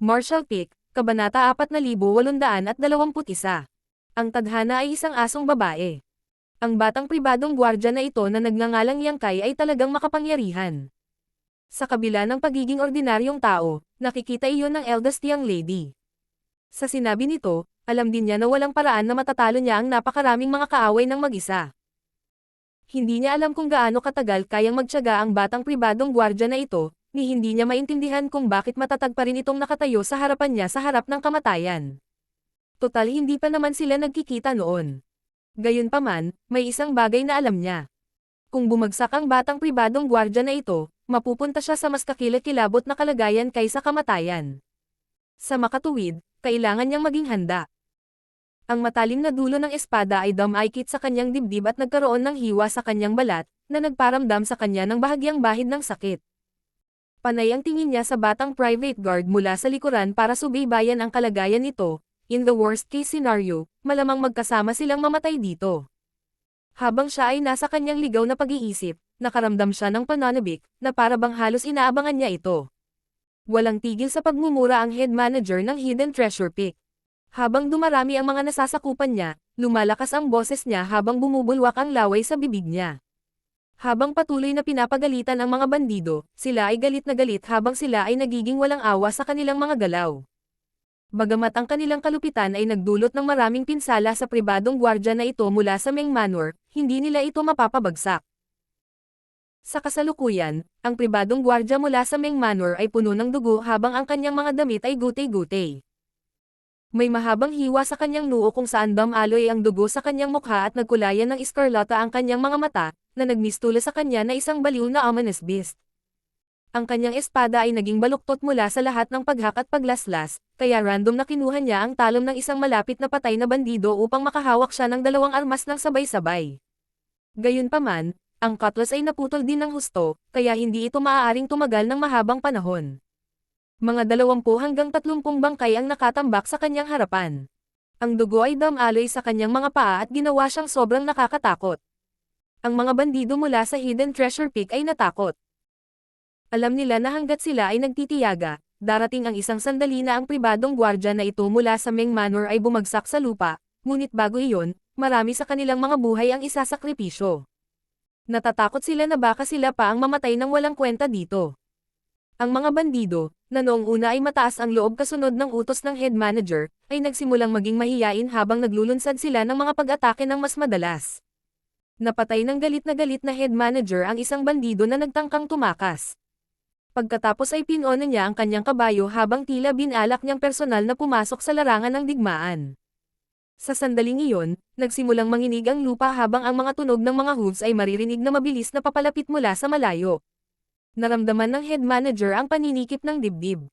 Marshall Peak, Kabanata 4821. Ang tadhana ay isang asong babae. Ang batang pribadong gwardya na ito na nagngangalang Yangkay ay talagang makapangyarihan. Sa kabila ng pagiging ordinaryong tao, nakikita iyon ng eldest young lady. Sa sinabi nito, alam din niya na walang paraan na matatalo niya ang napakaraming mga kaaway ng mag-isa. Hindi niya alam kung gaano katagal kayang magtiyaga ang batang pribadong gwardya na ito, ni hindi niya maintindihan kung bakit matatag pa rin itong nakatayo sa harapan niya sa harap ng kamatayan. Total hindi pa naman sila nagkikita noon. Gayunpaman, may isang bagay na alam niya. Kung bumagsak ang batang pribadong gwardya na ito, mapupunta siya sa mas kakilakilabot na kalagayan kaysa kamatayan. Sa makatuwid, kailangan niyang maging handa. Ang matalim na dulo ng espada ay dumaikit sa kanyang dibdib at nagkaroon ng hiwa sa kanyang balat, na nagparamdam sa kanya ng bahagyang bahid ng sakit. Panay ang tingin niya sa batang private guard mula sa likuran para subaybayan ang kalagayan nito. In the worst case scenario, malamang magkasama silang mamatay dito. Habang siya ay nasa kanyang ligaw na pag-iisip, nakaramdam siya ng pananabik, na para bang halos inaabangan niya ito. Walang tigil sa pagmumura ang head manager ng Hidden Treasure Peak. Habang dumarami ang mga nasasakupan niya, lumalakas ang boses niya habang bumubulwak ang laway sa bibig niya. Habang patuloy na pinapagalitan ang mga bandido, sila ay galit na galit habang sila ay nagiging walang awa sa kanilang mga galaw. Bagamat ang kanilang kalupitan ay nagdulot ng maraming pinsala sa pribadong gwardya na ito mula sa Meng Manor, hindi nila ito mapapabagsak. Sa kasalukuyan, ang pribadong gwardya mula sa Meng Manor ay puno ng dugo habang ang kanyang mga damit ay gutay-gutay. May mahabang hiwa sa kanyang noo kung saan dumaloy ang dugo sa kanyang mukha at nagkulayan ng iskarlata ang kanyang mga mata, na nagmistula sa kanya na isang baliw na ominous beast. Ang kanyang espada ay naging baluktot mula sa lahat ng paghak at paglaslas, kaya random na kinuha niya ang talon ng isang malapit na patay na bandido upang makahawak siya ng dalawang armas ng sabay-sabay. Gayunpaman, ang cutlass ay naputol din ng husto, kaya hindi ito maaaring tumagal ng mahabang panahon. Mga 20 hanggang 30 bangkay ang nakatambak sa kanyang harapan. Ang dugo ay dumaloy sa kanyang mga paa at ginawa siyang sobrang nakakatakot. Ang mga bandido mula sa Hidden Treasure Peak ay natakot. Alam nila na hanggat sila ay nagtitiyaga, darating ang isang sandali na ang pribadong gwardya na ito mula sa Meng Manor ay bumagsak sa lupa, ngunit bago iyon, marami sa kanilang mga buhay ang isasakripisyo. Natatakot sila na baka sila pa ang mamatay ng walang kwenta dito. Ang mga bandido, na noong una ay mataas ang loob kasunod ng utos ng head manager, ay nagsimulang maging mahiyain habang naglulunsad sila ng mga pag-atake ng mas madalas. Napatay ng galit na head manager ang isang bandido na nagtangkang tumakas. Pagkatapos ay pinona niya ang kanyang kabayo habang tila binalak niyang personal na pumasok sa larangan ng digmaan. Sa sandaling iyon, nagsimulang manginig ang lupa habang ang mga tunog ng mga hooves ay maririnig na mabilis na papalapit mula sa malayo. Naramdaman ng head manager ang paninikip ng dibdib.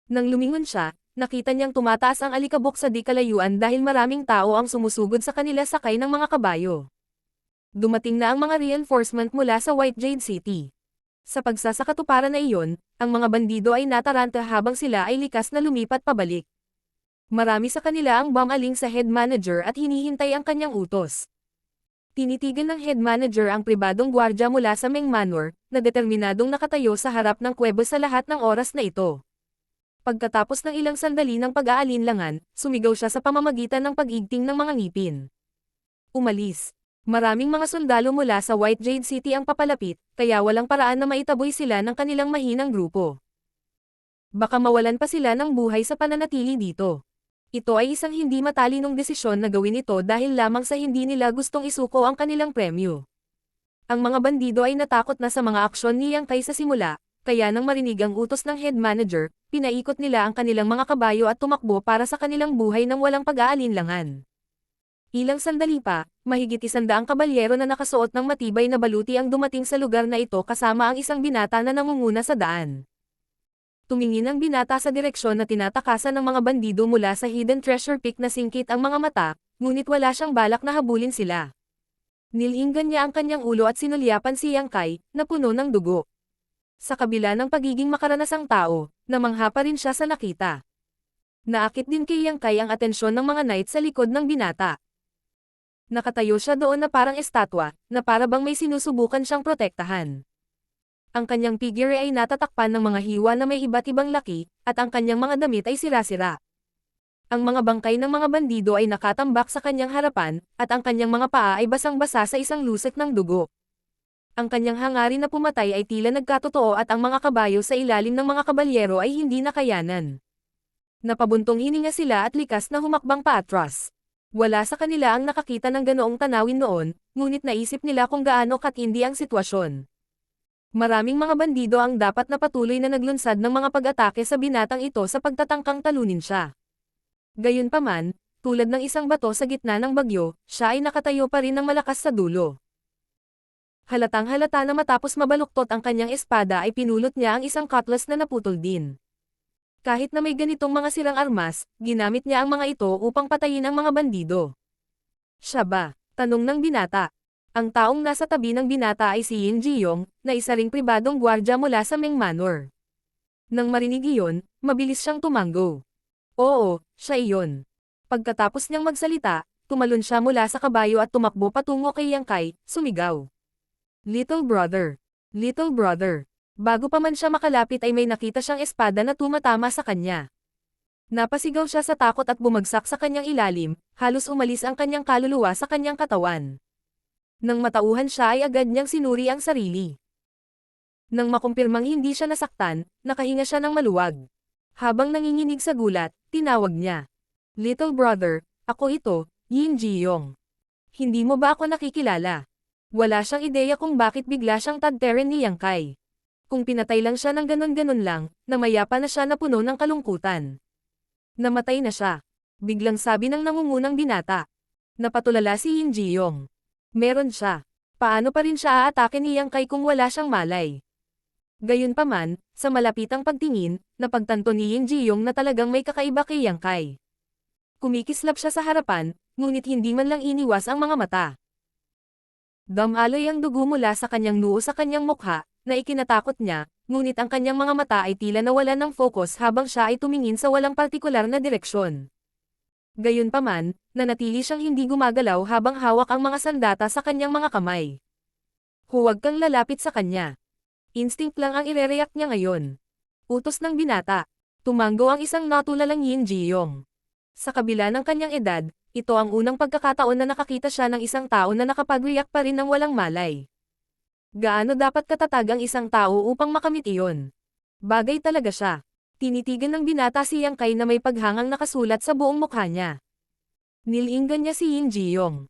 Nang lumingon siya, nakita niyang tumataas ang alikabok sa di kalayuan dahil maraming tao ang sumusugod sa kanila sakay ng mga kabayo. Dumating na ang mga reinforcement mula sa White Jade City. Sa pagsasakatuparan na iyon, ang mga bandido ay nataranta habang sila ay likas na lumipat pabalik. Marami sa kanila ang bumaling sa head manager at hinihintay ang kanyang utos. Tinitigan ng head manager ang pribadong gwardya mula sa Meng Manor, na determinadong nakatayo sa harap ng kuweba sa lahat ng oras na ito. Pagkatapos ng ilang sandali ng pag-aalinlangan, sumigaw siya sa pamamagitan ng pag-igting ng mga ngipin. Umalis. Maraming mga sundalo mula sa White Jade City ang papalapit, kaya walang paraan na maitaboy sila ng kanilang mahinang grupo. Baka mawalan pa sila ng buhay sa pananatili dito. Ito ay isang hindi matalinong desisyon na gawin ito dahil lamang sa hindi nila gustong isuko ang kanilang premyo. Ang mga bandido ay natakot na sa mga aksyon ni Yangkay sa simula, kaya nang marinig ang utos ng head manager, pinaikot nila ang kanilang mga kabayo at tumakbo para sa kanilang buhay nang walang pag-aalinlangan. Ilang sandali pa, mahigit 100 kabalyero na nakasuot ng matibay na baluti ang dumating sa lugar na ito kasama ang isang binata na nangunguna sa daan. Tumingin ang binata sa direksyon na tinatakasan ng mga bandido mula sa Hidden Treasure Peak na singkit ang mga mata, ngunit wala siyang balak na habulin sila. Nilinggan niya ang kanyang ulo at sinulyapan si Yangkay, na puno ng dugo. Sa kabila ng pagiging makaranasang tao, namangha pa rin siya sa nakita. Naakit din kay Yangkay ang atensyon ng mga knight sa likod ng binata. Nakatayo siya doon na parang estatwa, na para bang may sinusubukan siyang protektahan. Ang kanyang figure ay natatakpan ng mga hiwa na may iba't ibang laki, at ang kanyang mga damit ay sira-sira. Ang mga bangkay ng mga bandido ay nakatambak sa kanyang harapan, at ang kanyang mga paa ay basang-basa sa isang lusik ng dugo. Ang kanyang hangarin na pumatay ay tila nagkatotoo at ang mga kabayo sa ilalim ng mga kabalyero ay hindi nakayanan. Napabuntong hininga sila at likas na humakbang paatras. Wala sa kanila ang nakakita ng ganoong tanawin noon, ngunit naisip nila kung gaano katindi ang sitwasyon. Maraming mga bandido ang dapat na patuloy na naglunsad ng mga pag-atake sa binatang ito sa pagtatangkang talunin siya. Gayunpaman, tulad ng isang bato sa gitna ng bagyo, siya ay nakatayo pa rin ng malakas sa dulo. Halatang-halata na matapos mabaluktot ang kanyang espada ay pinulot niya ang isang cutlass na naputol din. Kahit na may ganitong mga sirang armas, ginamit niya ang mga ito upang patayin ang mga bandido. Siya ba? Tanong ng binata. Ang taong nasa tabi ng binata ay si Yin Jiyong, na isa ring pribadong gwardya mula sa Meng Manor. Nang marinig iyon, mabilis siyang tumango. Oo, siya iyon. Pagkatapos niyang magsalita, tumalon siya mula sa kabayo at tumakbo patungo kay Yang Kai, sumigaw. Little brother. Little brother. Bago pa man siya makalapit ay may nakita siyang espada na tumatama sa kanya. Napasigaw siya sa takot at bumagsak sa kanyang ilalim, halos umalis ang kanyang kaluluwa sa kanyang katawan. Nang matauhan siya ay agad niyang sinuri ang sarili. Nang makumpirmang hindi siya nasaktan, nakahinga siya ng maluwag. Habang nanginginig sa gulat, tinawag niya. Little brother, ako ito, Yin Jiyong. Hindi mo ba ako nakikilala? Wala siyang ideya kung bakit bigla siyang tadteren ni Yang Kai. Kung pinatay lang siya ng ganon-ganon lang, namaya pa na siya napuno ng kalungkutan. Namatay na siya. Biglang sabi ng nangungunang binata. Napatulala si Yin Jiyong. Meron siya. Paano pa rin siya aatake ni Yang Kai kung wala siyang malay? Gayunpaman, sa malapitang pagtingin, napagtanto ni Yin Jiyong na talagang may kakaiba kay Yang Kai. Kumikislap siya sa harapan, ngunit hindi man lang iniwas ang mga mata. Damaloy ang dugo mula sa kanyang noo sa kanyang mukha, na ikinatakot niya, ngunit ang kanyang mga mata ay tila nawalan ng focus habang siya ay tumingin sa walang partikular na direksyon. Gayunpaman, nanatili siyang hindi gumagalaw habang hawak ang mga sandata sa kanyang mga kamay. Huwag kang lalapit sa kanya. Instinct lang ang irereact niya ngayon. Utos ng binata. Tumango ang isang natulalang Yin Jiyong. Sa kabila ng kanyang edad, ito ang unang pagkakataon na nakakita siya ng isang tao na nakapag-react pa rin ng walang malay. Gaano dapat katatag ang isang tao upang makamit iyon? Bagay talaga siya. Tinitigan ng binata si Yang Kai na may paghangang nakasulat sa buong mukha niya. Nilinggan niya si Yin Jiyong.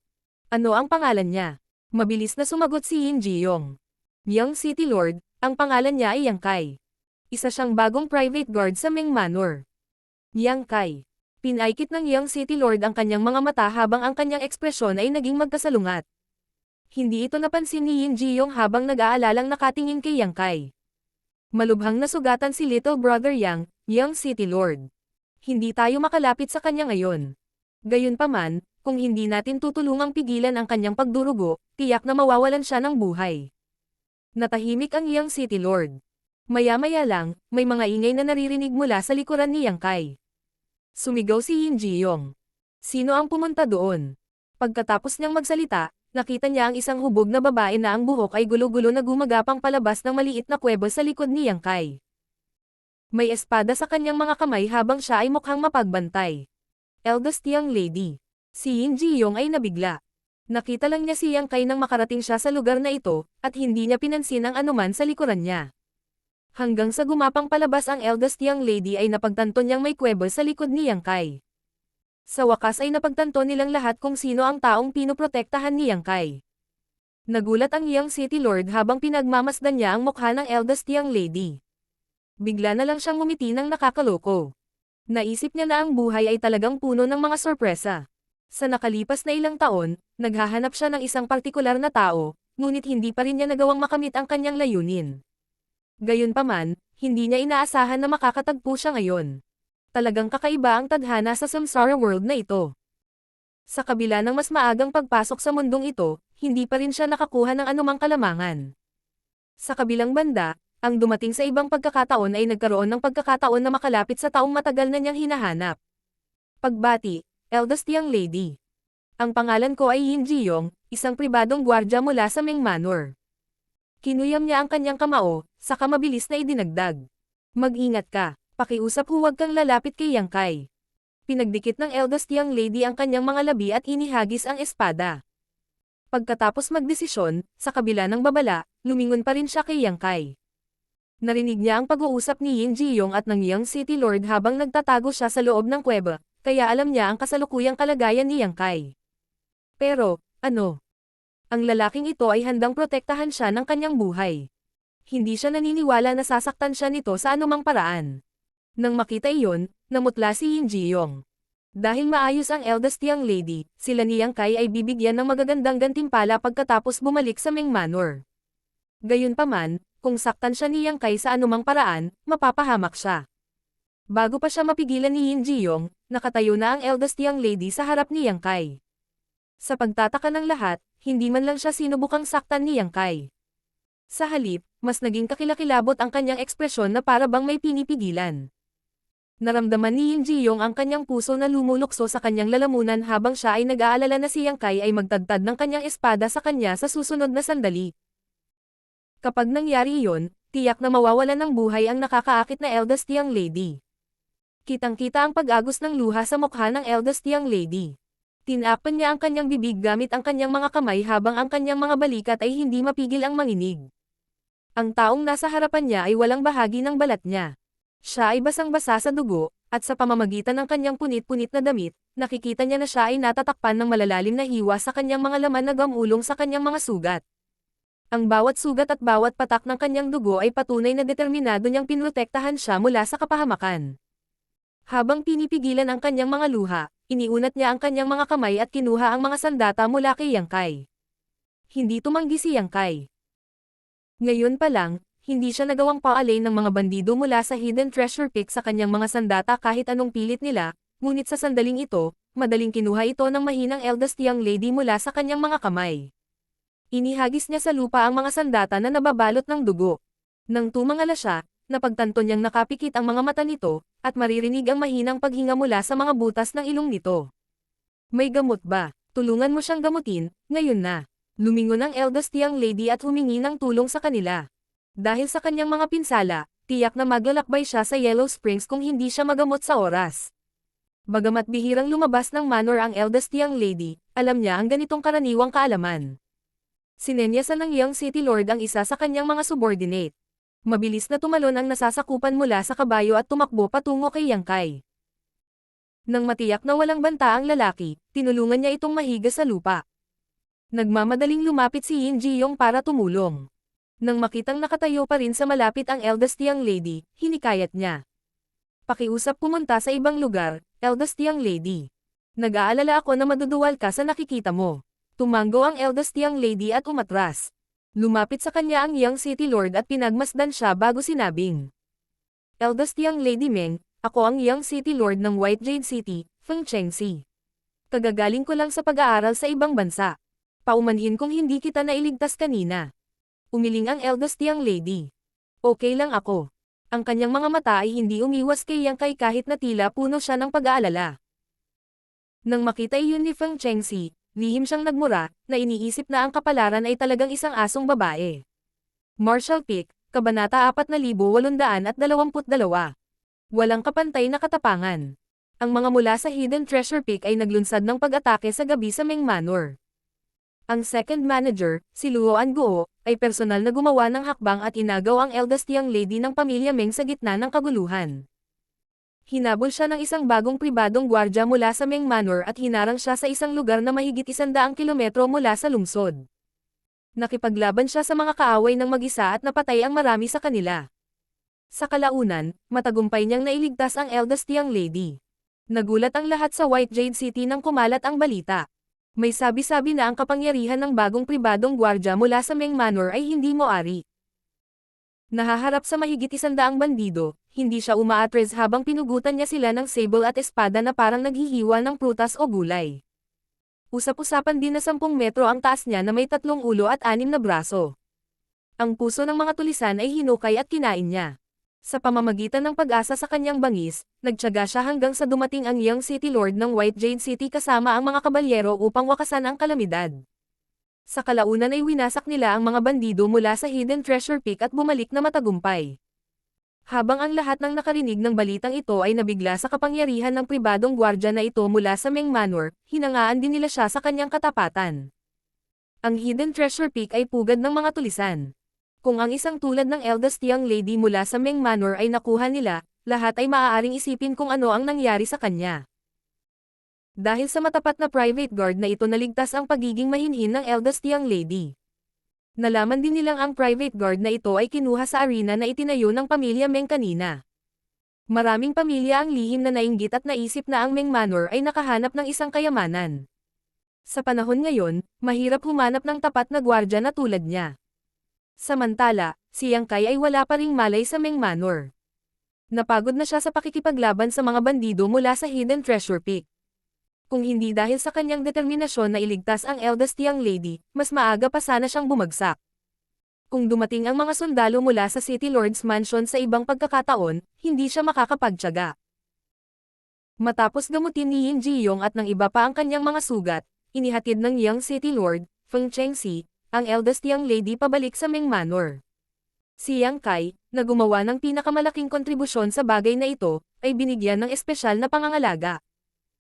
Ano ang pangalan niya? Mabilis na sumagot si Yin Jiyong. Young City Lord, ang pangalan niya ay Yang Kai. Isa siyang bagong private guard sa Meng Manor. Yang Kai. Pinaikit ng Young City Lord ang kanyang mga mata habang ang kanyang ekspresyon ay naging magkasalungat. Hindi ito napansin ni Yin Jiyong habang nag-aalalang nakatingin kay Yang Kai. Malubhang nasugatan si Little Brother Yang, Young City Lord. Hindi tayo makalapit sa kanya ngayon. Gayunpaman, kung hindi natin tutulungang pigilan ang kanyang pagdurugo, tiyak na mawawalan siya ng buhay. Natahimik ang Young City Lord. Maya-maya lang, may mga ingay na naririnig mula sa likuran ni Yang Kai. Sumigaw si Yin Jiyong. Sino ang pumunta doon? Pagkatapos niyang magsalita, nakita niya ang isang hubog na babae na ang buhok ay gulo-gulo na gumagapang palabas ng maliit na kuweba sa likod ni Yang Kai. May espada sa kanyang mga kamay habang siya ay mukhang mapagbantay. Eldest young lady. Si Yin Jiyong ay nabigla. Nakita lang niya si Yang Kai nang makarating siya sa lugar na ito, at hindi niya pinansin ang anuman sa likuran niya. Hanggang sa gumapang palabas ang eldest young lady ay napagtanto niyang may kuweba sa likod ni Yang Kai. Sa wakas ay napagtanto nilang lahat kung sino ang taong pinoprotektahan ni Yang Kai. Nagulat ang Young City Lord habang pinagmamasdan niya ang mukha ng eldest young lady. Bigla na lang siyang ngumiti ng nakakaloko. Naisip niya na ang buhay ay talagang puno ng mga sorpresa. Sa nakalipas na ilang taon, naghahanap siya ng isang partikular na tao, ngunit hindi pa rin niya nagawang makamit ang kanyang layunin. Gayunpaman, hindi niya inaasahan na makakatagpo siya ngayon. Talagang kakaiba ang tadhana sa samsara world na ito. Sa kabila ng mas maagang pagpasok sa mundong ito, hindi pa rin siya nakakuha ng anumang kalamangan. Sa kabilang banda, ang dumating sa ibang pagkakataon ay nagkaroon ng pagkakataon na makalapit sa taong matagal na niyang hinahanap. Pagbati, eldest young lady. Ang pangalan ko ay Yin Jiyong, isang pribadong gwardya mula sa Meng Manor. Kinuyam niya ang kanyang kamao, saka mabilis na idinagdag. Mag-ingat ka, pakiusap huwag kang lalapit kay Yang Kai. Pinagdikit ng eldest young lady ang kanyang mga labi at inihagis ang espada. Pagkatapos magdesisyon, sa kabila ng babala, lumingon pa rin siya kay Yang Kai. Narinig niya ang pag-uusap ni Yin Jiyong at ng Yang City Lord habang nagtatago siya sa loob ng kuweba, kaya alam niya ang kasalukuyang kalagayan ni Yang Kai. Pero, ano? Ang lalaking ito ay handang protektahan siya ng kanyang buhay. Hindi siya naniniwala na sasaktan siya nito sa anumang paraan. Nang makita iyon, namutla si Yin Jiyong. Dahil maayos ang eldest young lady, sila ni Yang Kai ay bibigyan ng magagandang gantimpala pagkatapos bumalik sa Meng Manor. Gayunpaman, kung saktan siya ni Yang Kai sa anumang paraan, mapapahamak siya. Bago pa siya mapigilan ni Yin Jiyong, nakatayo na ang eldest young lady sa harap ni Yang Kai. Sa pagtataka ng lahat, hindi man lang siya sinubukang saktan ni Yang Kai. Sa halip, mas naging kakilakilabot ang kanyang ekspresyon na para bang may pinipigilan. Naramdaman ni Yin Jiyong ang kanyang puso na lumulukso sa kanyang lalamunan habang siya ay nag-aalala na si Yang Kai ay magtadtad ng kanyang espada sa kanya sa susunod na sandali. Kapag nangyari iyon, tiyak na mawawalan ng buhay ang nakakaakit na eldest young lady. Kitang-kita ang pag-agos ng luha sa mukha ng eldest young lady. Tinapan niya ang kanyang bibig gamit ang kanyang mga kamay habang ang kanyang mga balikat ay hindi mapigil ang manginig. Ang taong nasa harapan niya ay walang bahagi ng balat niya. Siya ay basang-basa sa dugo, at sa pamamagitan ng kanyang punit-punit na damit, nakikita niya na siya ay natatakpan ng malalalim na hiwa sa kanyang mga laman na gamulong sa kanyang mga sugat. Ang bawat sugat at bawat patak ng kanyang dugo ay patunay na determinado niyang pinrotektahan siya mula sa kapahamakan. Habang pinipigilan ang kanyang mga luha, iniunat niya ang kanyang mga kamay at kinuha ang mga sandata mula kay Yang Kai. Hindi tumanggi si Yang Kai. Ngayon pa lang, hindi siya nagawang paalay ng mga bandido mula sa hidden treasure pick sa kanyang mga sandata kahit anong pilit nila, ngunit sa sandaling ito, madaling kinuha ito ng mahinang eldest young lady mula sa kanyang mga kamay. Inihagis niya sa lupa ang mga sandata na nababalot ng dugo. Nang tumangala siya, napagtanto niyang nakapikit ang mga mata nito, at maririnig ang mahinang paghinga mula sa mga butas ng ilong nito. May gamot ba? Tulungan mo siyang gamutin, ngayon na. Lumingon ang eldest young lady at humingi ng tulong sa kanila. Dahil sa kanyang mga pinsala, tiyak na maglalakbay siya sa Yellow Springs kung hindi siya magamot sa oras. Bagamat bihirang lumabas ng manor ang eldest young lady, alam niya ang ganitong karaniwang kaalaman. Sinenyasan ng Young City Lord ang isa sa kanyang mga subordinate. Mabilis na tumalon ang nasasakupan mula sa kabayo at tumakbo patungo kay Yang Kai. Nang matiyak na walang banta ang lalaki, tinulungan niya itong mahiga sa lupa. Nagmamadaling lumapit si Yin Jiyong para tumulong. Nang makitang nakatayo pa rin sa malapit ang eldest young lady, hinikayat niya. Pakiusap pumunta sa ibang lugar, eldest young lady. Nag-aalala ako na maduduwal ka sa nakikita mo. Tumango ang eldest young lady at umatras. Lumapit sa kanya ang Young City Lord at pinagmasdan siya bago sinabing, Eldest young lady Meng, ako ang Young City Lord ng White Jade City, Feng Chengxi. Kagagaling ko lang sa pag-aaral sa ibang bansa. Paumanhin kung hindi kita nailigtas kanina. Umiling ang eldest young lady. Okay lang ako. Ang kanyang mga mata ay hindi umiwas kay Yang Kai kahit na tila puno siya ng pag-aalala. Nang makita iyon ni Feng Chengxi, lihim siyang nagmura, na iniisip na ang kapalaran ay talagang isang asong babae. Martial Pick, Kabanata 4822. Walang kapantay na katapangan. Ang mga mula sa Hidden Treasure Pick ay naglunsad ng pag-atake sa gabi sa Meng Manor. Ang second manager, si Luoan Guo, ay personal na gumawa ng hakbang at inagaw ang eldest young lady ng pamilya Meng sa gitna ng kaguluhan. Hinabol siya ng isang bagong pribadong gwardya mula sa Meng Manor at hinarang siya sa isang lugar na mahigit 100 kilometro mula sa lungsod. Nakipaglaban siya sa mga kaaway ng mag-isa at napatay ang marami sa kanila. Sa kalaunan, matagumpay niyang nailigtas ang eldest young lady. Nagulat ang lahat sa White Jade City nang kumalat ang balita. May sabi-sabi na ang kapangyarihan ng bagong pribadong gwardya mula sa Meng Manor ay hindi moari. Nahaharap sa mahigit 100 bandido, hindi siya umaatres habang pinugutan niya sila ng sable at espada na parang naghihiwa ng prutas o gulay. Usap-usapan din na 10 metro ang taas niya na may 3 ulo at 6 na braso. Ang puso ng mga tulisan ay hinukay at kinain niya. Sa pamamagitan ng pag-asa sa kanyang bangis, nagtiyaga siya hanggang sa dumating ang Young City Lord ng White Jade City kasama ang mga kabalyero upang wakasan ang kalamidad. Sa kalaunan ay winasak nila ang mga bandido mula sa Hidden Treasure Peak at bumalik na matagumpay. Habang ang lahat ng nakarinig ng balitang ito ay nabigla sa kapangyarihan ng pribadong gwardya na ito mula sa Meng Manor, hinangaan din nila siya sa kanyang katapatan. Ang Hidden Treasure Peak ay pugad ng mga tulisan. Kung ang isang tulad ng eldest young lady mula sa Meng Manor ay nakuha nila, lahat ay maaaring isipin kung ano ang nangyari sa kanya. Dahil sa matapat na private guard na ito naligtas ang pagiging mahinhin ng eldest young lady. Nalaman din nilang ang private guard na ito ay kinuha sa arena na itinayo ng pamilya Meng kanina. Maraming pamilya ang lihim na nainggit at naisip na ang Meng Manor ay nakahanap ng isang kayamanan. Sa panahon ngayon, mahirap humanap ng tapat na gwardya na tulad niya. Samantala, si Yang Kai ay wala pa ring malay sa Meng Manor. Napagod na siya sa pakikipaglaban sa mga bandido mula sa Hidden Treasure Peak. Kung hindi dahil sa kanyang determinasyon na iligtas ang eldest young lady, mas maaga pa sana siyang bumagsak. Kung dumating ang mga sundalo mula sa City Lord's Mansion sa ibang pagkakataon, hindi siya makakapagtiyaga. Matapos gamutin ni Yin Jiyong at ng iba pa ang kanyang mga sugat, inihatid ng Young City Lord, Feng Chengxi, ang eldest young lady pabalik sa Meng Manor. Si Yang Kai, na gumawa ng pinakamalaking kontribusyon sa bagay na ito, ay binigyan ng espesyal na pangangalaga.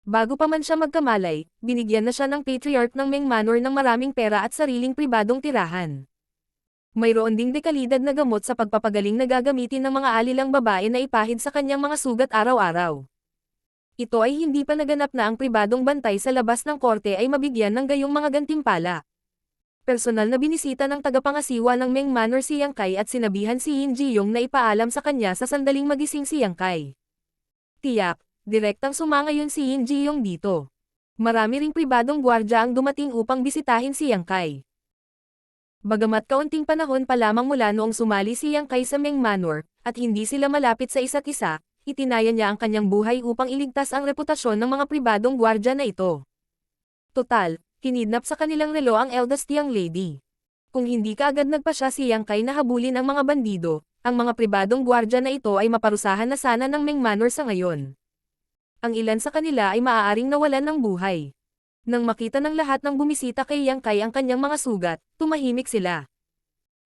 Bago pa man siya magkamalay, binigyan na siya ng patriarch ng Meng Manor ng maraming pera at sariling pribadong tirahan. Mayroon ding dekalidad na gamot sa pagpapagaling na gagamitin ng mga alilang babae na ipahid sa kanyang mga sugat araw-araw. Ito ay hindi pa naganap na ang pribadong bantay sa labas ng korte ay mabigyan ng gayong mga gantimpala. Personal na binisita ng tagapangasiwa ng Meng Manor si Yang Kai at sinabihan si Yin Jiyong na ipaalam sa kanya sa sandaling magising si Yang Kai. Tiyak, direktang sumangayon si Yin Jiyong dito. Marami ring pribadong gwardya ang dumating upang bisitahin si Yang Kai. Bagamat kaunting panahon pa lamang mula noong sumali si Yang Kai sa Meng Manor, at hindi sila malapit sa isa't isa, itinaya niya ang kanyang buhay upang iligtas ang reputasyon ng mga pribadong gwardya na ito. Total, kinidnap sa kanilang relo ang eldest young lady. Kung hindi kaagad nagpasya si Yang Kai na habulin ang mga bandido, ang mga pribadong gwardya na ito ay maparusahan na sana ng Meng Manor sa ngayon. Ang ilan sa kanila ay maaaring nawalan ng buhay. Nang makita ng lahat ng bumisita kay Yang Kai ang kanyang mga sugat, tumahimik sila.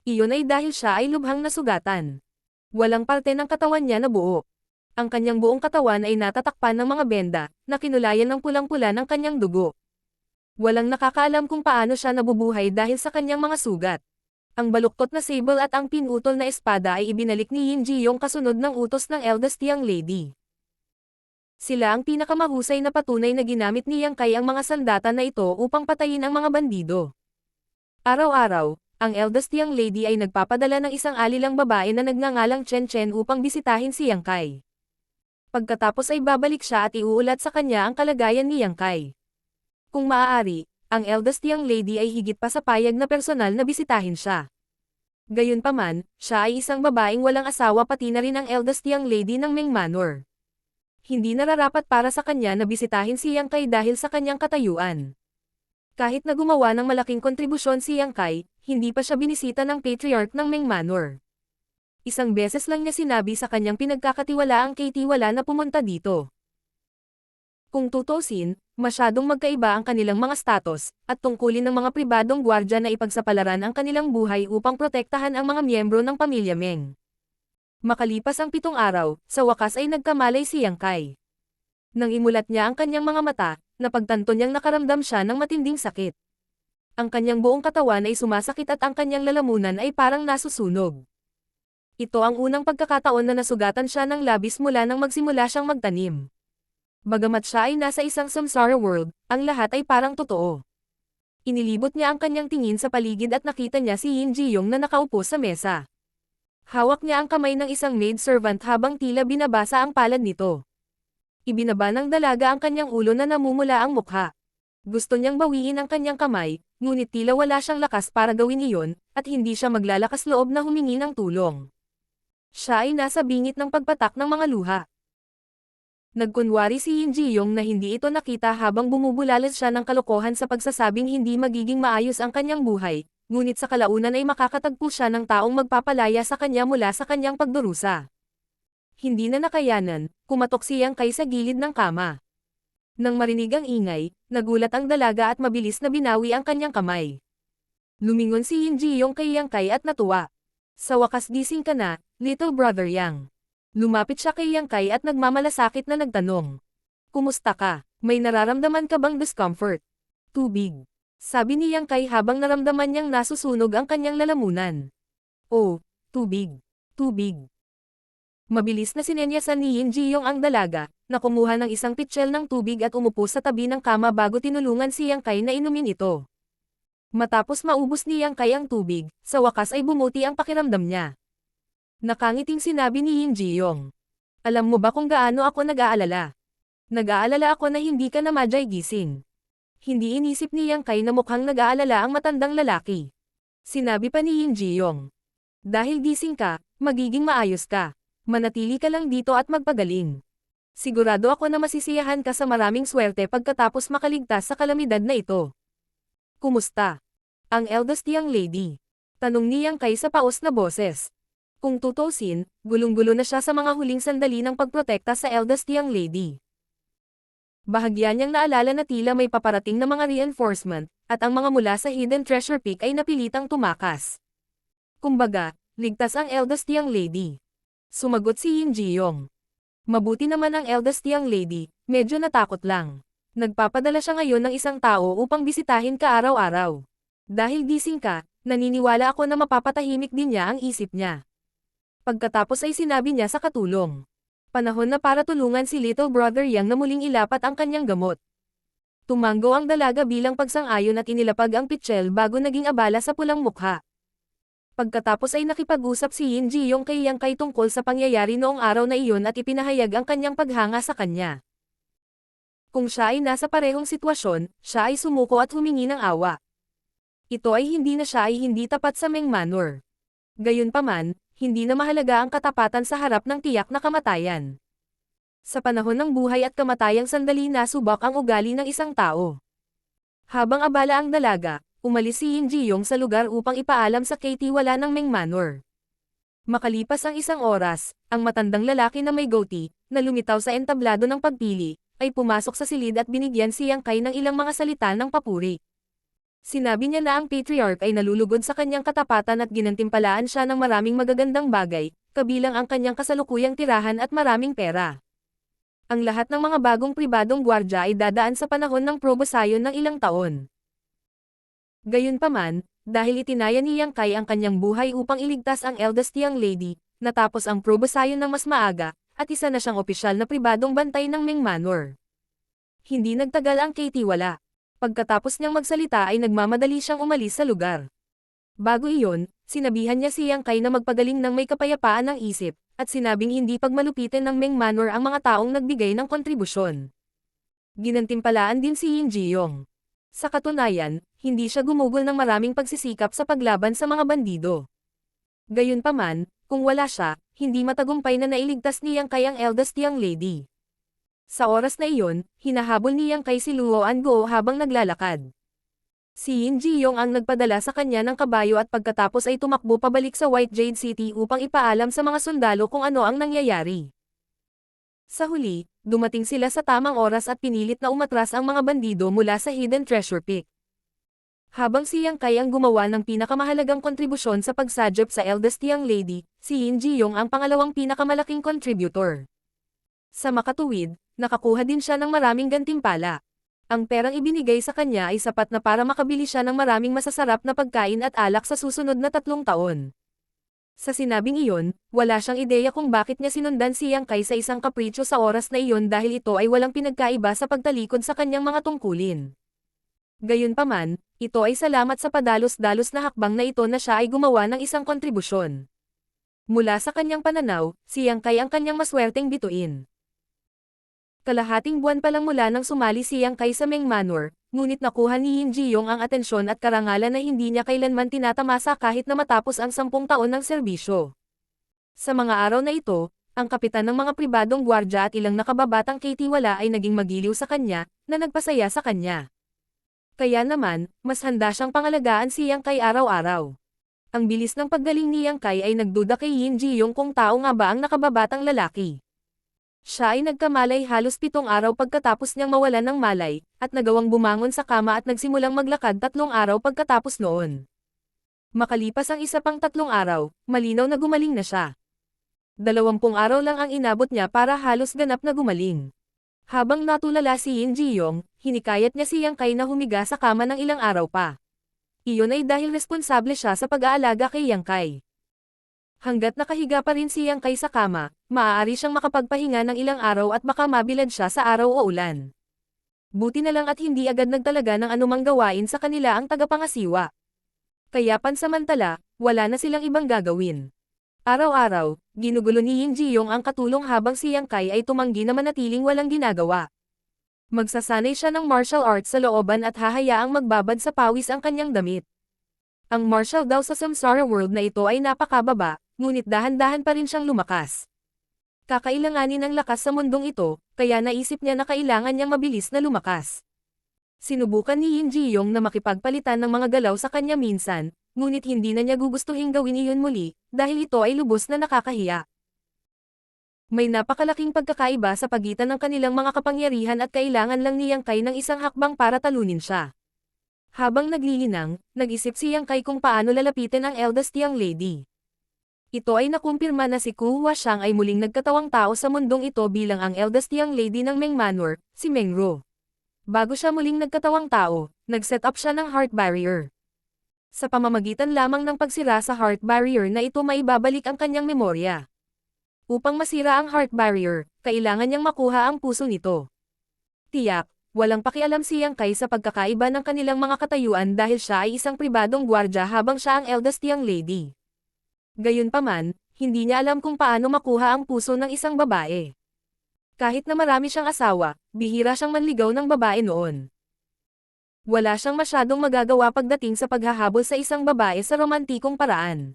Iyon ay dahil siya ay lubhang nasugatan. Walang parte ng katawan niya na buo. Ang kanyang buong katawan ay natatakpan ng mga benda, na kinulayan ng pulang-pula ng kanyang dugo. Walang nakakaalam kung paano siya nabubuhay dahil sa kanyang mga sugat. Ang baluktot na sable at ang pinutol na espada ay ibinalik ni Yin Jiyong kasunod ng utos ng eldest young lady. Sila ang pinakamahusay na patunay na ginamit ni Yang Kai ang mga sandata na ito upang patayin ang mga bandido. Araw-araw, ang eldest young lady ay nagpapadala ng isang alilang babae na nagngangalang Chen Chen upang bisitahin si Yang Kai. Pagkatapos ay babalik siya at iuulat sa kanya ang kalagayan ni Yang Kai. Kung maaari, ang eldest young lady ay higit pa sa payag na personal na bisitahin siya. Gayunpaman, siya ay isang babaeng walang asawa pati na rin ang eldest young lady ng Meng Manor. Hindi nararapat para sa kanya na bisitahin si Yang Kai dahil sa kanyang katayuan. Kahit na gumawa ng malaking kontribusyon si Yang Kai, hindi pa siya binisita ng patriarch ng Meng Manor. Isang beses lang niya sinabi sa kanyang pinagkakatiwalaang Katie-wala na pumunta dito. Kung tutusin, masyadong magkaiba ang kanilang mga status, at tungkulin ng mga pribadong gwardya na ipagsapalaran ang kanilang buhay upang protektahan ang mga miyembro ng pamilya Meng. Makalipas ang 7 araw, sa wakas ay nagkamalay si Yang Kai. Nang imulat niya ang kanyang mga mata, napagtanto niyang nakaramdam siya ng matinding sakit. Ang kanyang buong katawan ay sumasakit at ang kanyang lalamunan ay parang nasusunog. Ito ang unang pagkakataon na nasugatan siya ng labis mula nang magsimula siyang magtanim. Bagamat siya ay nasa isang samsara world, ang lahat ay parang totoo. Inilibot niya ang kanyang tingin sa paligid at nakita niya si Yin Jiyong na nakaupo sa mesa. Hawak niya ang kamay ng isang maid-servant habang tila binabasa ang palad nito. Ibinaba ng dalaga ang kanyang ulo na namumula ang mukha. Gusto niyang bawiin ang kanyang kamay, ngunit tila wala siyang lakas para gawin iyon, at hindi siya maglalakas loob na humingi ng tulong. Siya ay nasa bingit ng pagpatak ng mga luha. Nagkunwari si Yin Jiyong na hindi ito nakita habang bumubulalas siya ng kalokohan sa pagsasabing hindi magiging maayos ang kanyang buhay, ngunit sa kalaunan ay makakatagpo siya ng taong magpapalaya sa kanya mula sa kanyang pagdurusa. Hindi na nakayanan, kumatok si Yang Kai sa gilid ng kama. Nang marinig ang ingay, nagulat ang dalaga at mabilis na binawi ang kanyang kamay. Lumingon si Yin Jiyong kay Yang Kai at natuwa. Sa wakas gising ka na, little brother Yang. Lumapit siya kay Yang Kai at nagmamalasakit na nagtanong. Kumusta ka? May nararamdaman ka bang discomfort? Tubig. Sabi ni Yang Kai habang naramdaman niyang nasusunog ang kanyang lalamunan. Oh, tubig. Tubig. Mabilis na sinenyasan ni Yin Jiyong ang dalaga, na kumuha ng isang pitsyel ng tubig at umupo sa tabi ng kama bago tinulungan si Yang Kai na inumin ito. Matapos maubos ni Yang Kai ang tubig, sa wakas ay bumuti ang pakiramdam niya. Nakangiting sinabi ni Yin Jiyong. Alam mo ba kung gaano ako nag-aalala? Nag-aalala ako na hindi ka na madyay gising. Hindi inisip ni Yang Kai na mukhang nag-aalala ang matandang lalaki. Sinabi pa ni Yin Jiyong. Dahil gising ka, magiging maayos ka. Manatili ka lang dito at magpagaling. Sigurado ako na masisiyahan ka sa maraming swerte pagkatapos makaligtas sa kalamidad na ito. Kumusta? Ang eldest young lady. Tanong ni Yang Kai sa paos na boses. Kung tutusin, gulong-gulo na siya sa mga huling sandali ng pagprotekta sa eldest young lady. Bahagya niyang naalala na tila may paparating na mga reinforcement, at ang mga mula sa Hidden Treasure Peak ay napilitang tumakas. Kumbaga, ligtas ang eldest young lady. Sumagot si Yin Jiyong. Mabuti naman ang eldest young lady, medyo natakot lang. Nagpapadala siya ngayon ng isang tao upang bisitahin ka araw-araw. Dahil gising ka, naniniwala ako na mapapatahimik din niya ang isip niya. Pagkatapos ay sinabi niya sa katulong. Panahon na para tulungan si little brother Yang na muling ilapat ang kanyang gamot. Tumanggo ang dalaga bilang pagsang-ayon at inilapag ang pitsyel bago naging abala sa pulang mukha. Pagkatapos ay nakipag-usap si Yin Jiyong kay Yang Kai tungkol sa pangyayari noong araw na iyon at ipinahayag ang kanyang paghanga sa kanya. Kung siya ay nasa parehong sitwasyon, siya ay sumuko at humingi ng awa. Ito ay hindi tapat sa Meng Manor. Gayunpaman, hindi na mahalaga ang katapatan sa harap ng tiyak na kamatayan. Sa panahon ng buhay at kamatayang sandali nasubak ang ugali ng isang tao. Habang abala ang dalaga, umalis si Yin Jiyong sa lugar upang ipaalam sa katiwala ng Meng Manor. Makalipas ang isang oras, ang matandang lalaki na may goatee, na lumitaw sa entablado ng pagpili, ay pumasok sa silid at binigyan si Yang Kai ng ilang mga salita ng papuri. Sinabi niya na ang patriarch ay nalulugod sa kanyang katapatan at ginantimpalaan siya ng maraming magagandang bagay, kabilang ang kanyang kasalukuyang tirahan at maraming pera. Ang lahat ng mga bagong pribadong gwardya ay dadaan sa panahon ng probasayon ng ilang taon. Gayunpaman, dahil itinaya ni Yang Kai ang kanyang buhay upang iligtas ang eldest young lady, natapos ang probasayon ng mas maaga, at isa na siyang opisyal na pribadong bantay ng Meng Manor. Hindi nagtagal ang katiwala. Pagkatapos niyang magsalita ay nagmamadali siyang umalis sa lugar. Bago iyon, sinabihan niya si Yang Kai na magpagaling ng may kapayapaan ng isip, at sinabing hindi pagmalupitin ng Meng Manor ang mga taong nagbigay ng kontribusyon. Ginantimpalaan din si Yin Jiyong. Sa katunayan, hindi siya gumugol ng maraming pagsisikap sa paglaban sa mga bandido. Gayunpaman, kung wala siya, hindi matagumpay na nailigtas ni Yang Kai ang eldest young lady. Sa oras na iyon, hinahabol ni Yang Kai si Luo Anguo habang naglalakad. Si Yin Jiyong ang nagpadala sa kanya ng kabayo at pagkatapos ay tumakbo pabalik sa White Jade City upang ipaalam sa mga sundalo kung ano ang nangyayari. Sa huli, dumating sila sa tamang oras at pinilit na umatras ang mga bandido mula sa Hidden Treasure Peak. Habang si Yang Kai ang gumawa ng pinakamahalagang kontribusyon sa pagsadjop sa eldest young lady, si Yin Jiyong ang pangalawang pinakamalaking contributor. Sa makatuwid, nakakuha din siya ng maraming gantimpala. Ang perang ibinigay sa kanya ay sapat na para makabili siya ng maraming masasarap na pagkain at alak sa susunod na 3 taon. Sa sinabing iyon, wala siyang ideya kung bakit niya sinundan si Yang Kai sa isang kapritsyo sa oras na iyon dahil ito ay walang pinagkaiba sa pagtalikod sa kanyang mga tungkulin. Gayunpaman, ito ay salamat sa padalos-dalos na hakbang na ito na siya ay gumawa ng isang kontribusyon. Mula sa kanyang pananaw, si Yang Kai ang kanyang maswerteng bituin. Kalahating buwan pa lang mula nang sumali si Yang Kai sa Meng Manor, ngunit nakuha ni Yin Jiyong ang atensyon at karangalan na hindi niya kailanman tinatamasa kahit na matapos ang 10 taon ng serbisyo. Sa mga araw na ito, ang kapitan ng mga pribadong gwardya at ilang nakababatang katiwala ay naging magiliw sa kanya, na nagpasaya sa kanya. Kaya naman, mas handa siyang pangalagaan si Yang Kai araw-araw. Ang bilis ng paggaling ni Yang Kai ay nagduda kay Yin Jiyong kung tao nga ba ang nakababatang lalaki. Siya ay nagkamalay halos 7 araw pagkatapos niyang mawalan ng malay, at nagawang bumangon sa kama at nagsimulang maglakad 3 araw pagkatapos noon. Makalipas ang isa pang 3 araw, malinaw na gumaling na siya. 20 araw lang ang inabot niya para halos ganap na gumaling. Habang natulala si Yin Jiyong, hinikayat niya si Yang Kai na humiga sa kama ng ilang araw pa. Iyon ay dahil responsable siya sa pag-aalaga kay Yang Kai. Hanggat nakahiga pa rin si Yang Kai sa kama, maaari siyang makapagpahinga ng ilang araw at baka mabilad siya sa araw o ulan. Buti na lang at hindi agad nagtalaga ng anumang gawain sa kanila ang tagapangasiwa. Kaya pansamantala, wala na silang ibang gagawin. Araw-araw, ginugulo ni Yin Jiyong ang katulong habang si Yang Kai ay tumanggi na manatiling walang ginagawa. Magsasanay siya ng martial arts sa looban at hahayaang magbabad sa pawis ang kanyang damit. Ang martial daw sa samsara world na ito ay napakababa, ngunit dahan-dahan pa rin siyang lumakas. Kakailanganin ng lakas sa mundong ito, kaya naisip niya na kailangan niyang mabilis na lumakas. Sinubukan ni Yin Jiyong na makipagpalitan ng mga galaw sa kanya minsan, ngunit hindi na niya gugustuhing gawin iyon muli, dahil ito ay lubos na nakakahiya. May napakalaking pagkakaiba sa pagitan ng kanilang mga kapangyarihan at kailangan lang ni Yang Kai ng isang hakbang para talunin siya. Habang naglilinang, nag-isip si Yang Kai kung paano lalapitin ang eldest young lady. Ito ay nakumpirma na si Ku Huashang ay muling nagkatawang tao sa mundong ito bilang ang eldest young lady ng Meng Manor, si Meng Ro. Bago siya muling nagkatawang tao, nag-set up siya ng heart barrier. Sa pamamagitan lamang ng pagsira sa heart barrier na ito maibabalik ang kanyang memorya. Upang masira ang heart barrier, kailangan niyang makuha ang puso nito. Tiyak, walang pakialam si Yang Kai sa pagkakaiba ng kanilang mga katayuan dahil siya ay isang pribadong gwardya habang siya ang eldest young lady. Gayunpaman, hindi niya alam kung paano makuha ang puso ng isang babae. Kahit na marami siyang asawa, bihira siyang manligaw ng babae noon. Wala siyang masyadong magagawa pagdating sa paghahabol sa isang babae sa romantikong paraan.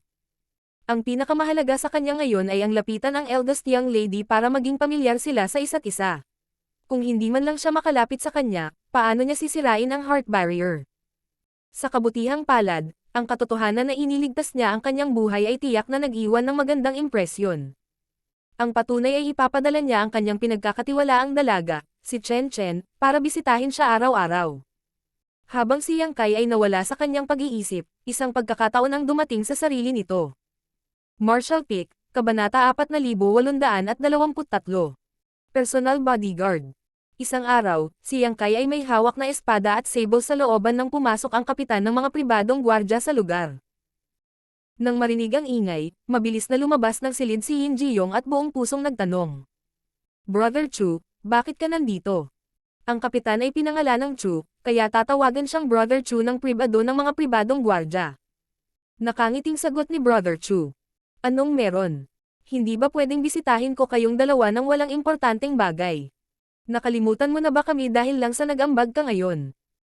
Ang pinakamahalaga sa kanya ngayon ay ang lapitan ng eldest young lady para maging pamilyar sila sa isa't isa. Kung hindi man lang siya makalapit sa kanya, paano niya sisirain ang heart barrier? Sa kabutihang palad, ang katotohanan na iniligtas niya ang kanyang buhay ay tiyak na nag-iwan ng magandang impresyon. Ang patunay ay ipapadala niya ang kanyang pinagkakatiwalaang dalaga, si Chen Chen, para bisitahin siya araw-araw. Habang si Yang Kai ay nawala sa kanyang pag-iisip, isang pagkakataon ang dumating sa sarili nito. Martial Peak, Kabanata 4823. Personal Bodyguard. Isang araw, si Yang Kai ay may hawak na espada at sable sa looban nang pumasok ang kapitan ng mga pribadong gwardya sa lugar. Nang marinig ang ingay, mabilis na lumabas ng silid si Yin Jiyong at buong pusong nagtanong. Brother Chu, bakit ka nandito? Ang kapitan ay pinangalan ng Chu, kaya tatawagan siyang Brother Chu ng pribado ng mga pribadong gwardya. Nakangiting sagot ni Brother Chu. Anong meron? Hindi ba pwedeng bisitahin ko kayong dalawa ng walang importanteng bagay? Nakalimutan mo na ba kami dahil lang sa nag-ambag ka ngayon?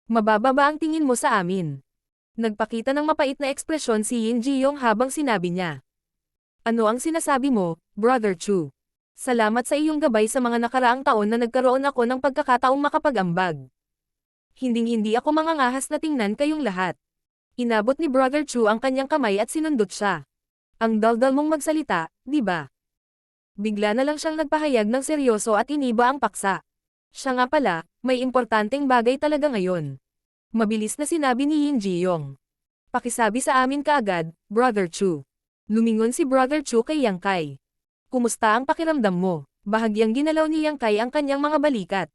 Mababa ba ang tingin mo sa amin? Nagpakita ng mapait na ekspresyon si Yin Jiyong habang sinabi niya. Ano ang sinasabi mo, Brother Chu? Salamat sa iyong gabay sa mga nakaraang taon na nagkaroon ako ng pagkakataong makapag-ambag. Hinding-hindi ako mangangahas na tingnan kayong lahat. Inabot ni Brother Chu ang kanyang kamay at sinundot siya. Ang daldal mong magsalita, di ba? Bigla na lang siyang nagpahayag ng seryoso at iniba ang paksa. Siya nga pala, may importanteng bagay talaga ngayon. Mabilis na sinabi ni Yin Jiyong. Pakisabi sa amin kaagad, Brother Chu. Lumingon si Brother Chu kay Yang Kai. Kumusta ang pakiramdam mo? Bahagyang ginalaw ni Yang Kai ang kanyang mga balikat.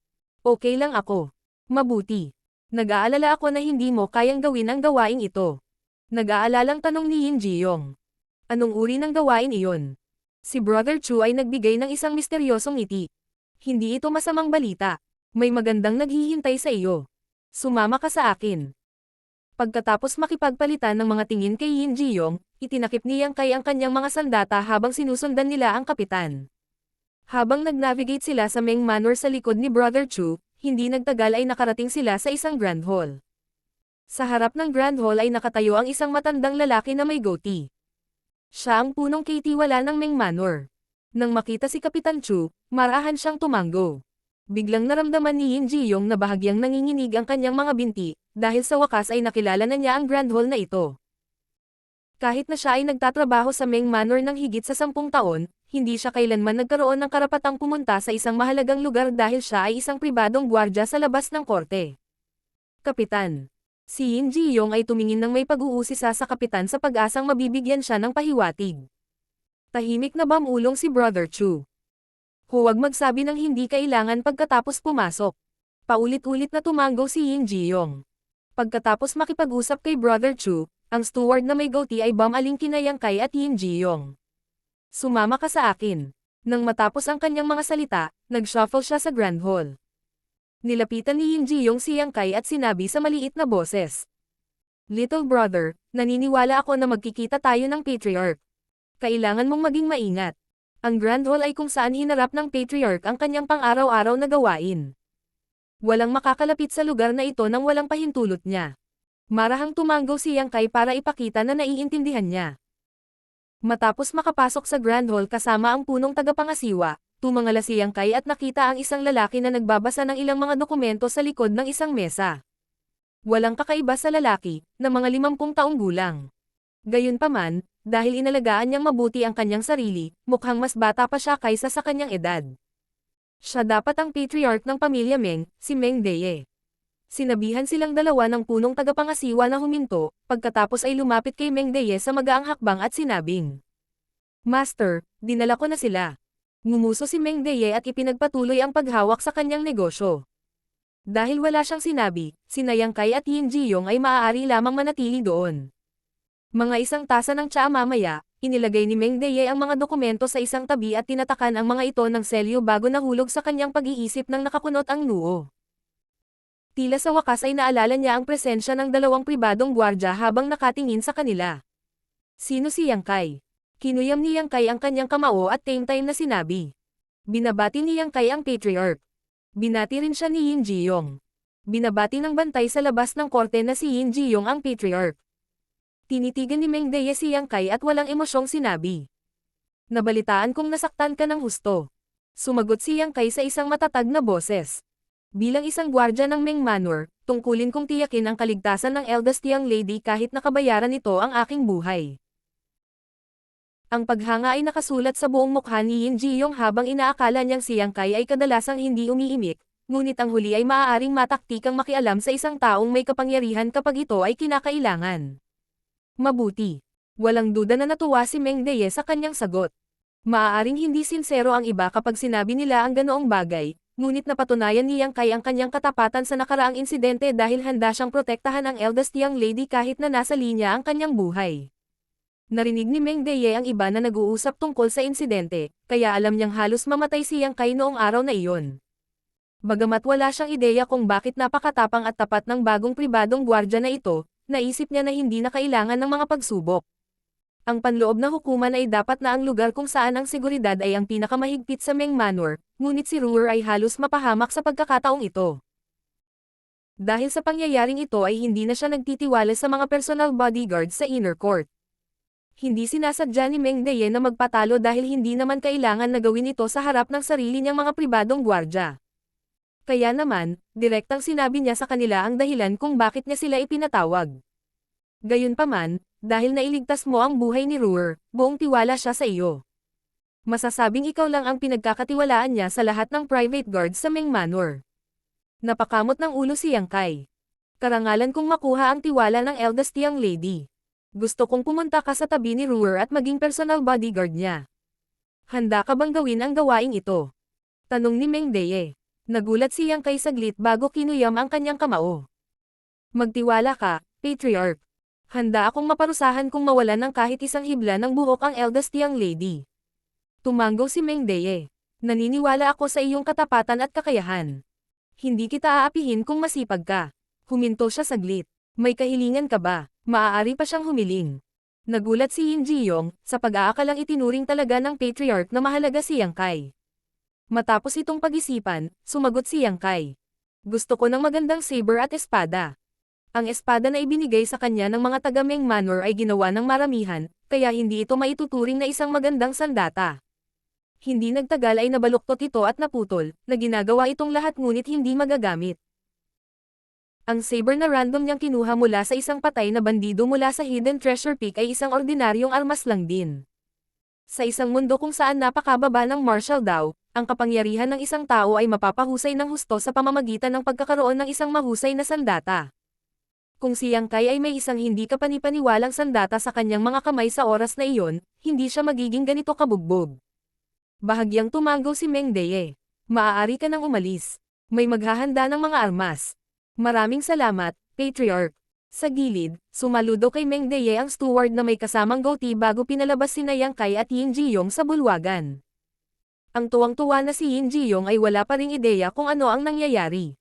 Okay lang ako. Mabuti. Nag-aalala ako na hindi mo kayang gawin ang gawaing ito. Nag-aalalang tanong ni Yin Jiyong. Anong uri ng gawain iyon? Si Brother Chu ay nagbigay ng isang misteryosong ngiti. Hindi ito masamang balita. May magandang naghihintay sa iyo. Sumama ka sa akin. Pagkatapos makipagpalitan ng mga tingin kay Yin Jiyong, itinakip ni Yang Kai ang kanyang mga sandata habang sinusundan nila ang kapitan. Habang nag-navigate sila sa Meng Manor sa likod ni Brother Chu, hindi nagtagal ay nakarating sila sa isang Grand Hall. Sa harap ng Grand Hall ay nakatayo ang isang matandang lalaki na may goatee. Siya ang punong kaitiwala ng Meng Manor. Nang makita si Kapitan Chu, marahan siyang tumango. Biglang naramdaman ni Yin Jiyong na bahagyang nanginginig ang kanyang mga binti, dahil sa wakas ay nakilala na niya ang Grand Hall na ito. Kahit na siya ay nagtatrabaho sa Meng Manor ng higit sa 10 taon, hindi siya kailanman nagkaroon ng karapatang pumunta sa isang mahalagang lugar dahil siya ay isang pribadong gwardya sa labas ng korte. Kapitan. Si Yin Ji-yong ay tumingin ng may pag-uusisa sa kapitan sa pag-asang mabibigyan siya ng pahiwatig. Tahimik na bamulong si Brother Chu. Huwag magsabi ng hindi kailangan pagkatapos pumasok. Paulit-ulit na tumanggo si Yin Ji-yong. Pagkatapos makipag-usap kay Brother Chu, ang steward na may goatee ay bumaling kina Yang Kai at Yin Ji-yong. Sumama ka sa akin. Nang matapos ang kanyang mga salita, nag-shuffle siya sa Grand Hall. Nilapitan ni Yin Ji-yong si Yang Kai at sinabi sa maliit na boses. Little brother, naniniwala ako na magkikita tayo ng Patriarch. Kailangan mong maging maingat. Ang Grand Hall ay kung saan hinarap ng Patriarch ang kanyang pang-araw-araw na gawain. Walang makakalapit sa lugar na ito nang walang pahintulot niya. Marahang tumanggo si Yang Kai para ipakita na naiintindihan niya. Matapos makapasok sa Grand Hall kasama ang punong tagapangasiwa, tumangala si Yang Kai at nakita ang isang lalaki na nagbabasa ng ilang mga dokumento sa likod ng isang mesa. Walang kakaiba sa lalaki, na mga 50 taong gulang. Gayunpaman, dahil inalagaan niyang mabuti ang kanyang sarili, mukhang mas bata pa siya kaysa sa kanyang edad. Siya dapat ang patriarch ng pamilya Meng, si Meng Deye. Sinabihan silang dalawa ng punong tagapangasiwa na huminto, pagkatapos ay lumapit kay Meng Deye sa magaang hakbang at sinabing, Master, dinala ko na sila. Ngumuso si Meng Deye at ipinagpatuloy ang paghawak sa kanyang negosyo. Dahil wala siyang sinabi, sina Yang Kai at Yin Ji-yong ay maaari lamang manatili doon. Mga isang tasa ng tsaa mamaya, inilagay ni Meng Deye ang mga dokumento sa isang tabi at tinatakan ang mga ito ng selyo bago nahulog sa kanyang pag-iisip ng nakakunot ang noo. Tila sa wakas ay naalala niya ang presensya ng dalawang pribadong gwardya habang nakatingin sa kanila. Sino si Yang Kai? Kinuyam ni Yang Kai ang kanyang kamao at same time na sinabi. Binabati ni Yang Kai ang patriarch. Binati rin siya ni Yin Ji-yong. Binabati ng bantay sa labas ng korte na si Yin Ji-yong ang patriarch. Tinitigan ni Meng Deye si Yang Kai at walang emosyong sinabi. Nabalitaan kong nasaktan ka ng husto. Sumagot si Yang Kai sa isang matatag na boses. Bilang isang gwardya ng Meng Manor, tungkulin kong tiyakin ang kaligtasan ng eldest young lady kahit nakabayaran nito ang aking buhay. Ang paghanga ay nakasulat sa buong mukha ni Yin Ji-yong habang inaakala niyang si Yang Kai ay kadalasang hindi umiimik, ngunit ang huli ay maaaring mataktikang makialam sa isang taong may kapangyarihan kapag ito ay kinakailangan. Mabuti. Walang duda na natuwa si Meng Deye sa kanyang sagot. Maaaring hindi sinsero ang iba kapag sinabi nila ang ganoong bagay, ngunit napatunayan ni Yang Kai ang kanyang katapatan sa nakaraang insidente dahil handa siyang protektahan ang eldest young lady kahit na nasa linya ang kanyang buhay. Narinig ni Meng Deye ang iba na nag-uusap tungkol sa insidente, kaya alam niyang halos mamatay si Yang Kai noong araw na iyon. Bagamat wala siyang ideya kung bakit napakatapang at tapat ng bagong pribadong gwardya na ito, naisip niya na hindi na kailangan ng mga pagsubok. Ang panloob na hukuman ay dapat na ang lugar kung saan ang seguridad ay ang pinakamahigpit sa Meng Manor, ngunit si Ruer ay halos mapahamak sa pagkakataong ito. Dahil sa pangyayaring ito ay hindi na siya nagtitiwala sa mga personal bodyguards sa inner court. Hindi sinasadya ni Meng Deye na magpatalo dahil hindi naman kailangan na gawin ito sa harap ng sarili niyang mga pribadong gwardya. Kaya naman, direktang sinabi niya sa kanila ang dahilan kung bakit niya sila ipinatawag. Gayunpaman, dahil nailigtas mo ang buhay ni Ruer, buong tiwala siya sa iyo. Masasabing ikaw lang ang pinagkakatiwalaan niya sa lahat ng private guards sa Meng Manor. Napakamot ng ulo si Yang Kai. Karangalan kong makuha ang tiwala ng eldest young lady. Gusto kong pumunta ka sa tabi ni Ruer at maging personal bodyguard niya. Handa ka bang gawin ang gawaing ito? Tanong ni Meng Deye. Nagulat si Yang Kai saglit bago kinuyam ang kanyang kamao. Magtiwala ka, patriarch. Handa akong maparusahan kung mawalan ng kahit isang hibla ng buhok ang eldest young lady. Tumanggo si Meng Deye. Naniniwala ako sa iyong katapatan at kakayahan. Hindi kita aapihin kung masipag ka. Huminto siya saglit. May kahilingan ka ba? Maaari pa siyang humiling. Nagulat si Yin Ji-yong, sa pag-aakalang itinuring talaga ng patriarch na mahalaga si Yang Kai. Matapos itong pag-isipan, sumagot si Yang Kai. Gusto ko ng magandang saber at espada. Ang espada na ibinigay sa kanya ng mga taga Meng Manor ay ginawa ng maramihan, kaya hindi ito maituturing na isang magandang sandata. Hindi nagtagal ay nabaluktot ito at naputol, na ginagawa itong lahat ngunit hindi magagamit. Ang saber na random niyang kinuha mula sa isang patay na bandido mula sa Hidden Treasure Peak ay isang ordinaryong armas lang din. Sa isang mundo kung saan napakababa ng martial daw, ang kapangyarihan ng isang tao ay mapapahusay ng husto sa pamamagitan ng pagkakaroon ng isang mahusay na sandata. Kung si Yang Kai ay may isang hindi kapanipaniwalang sandata sa kanyang mga kamay sa oras na iyon, hindi siya magiging ganito kabugbog. Bahagyang tumango si Meng Deye. Maaari ka nang umalis. May maghahanda ng mga armas. Maraming salamat, Patriarch. Sa gilid, sumaludo kay Meng Deye ang steward na may kasamang goatee bago pinalabas sina Yang Kai at Yin Jiyong sa bulwagan. Ang tuwang-tuwa na si Yin Jiyong ay wala pa ring ideya kung ano ang nangyayari.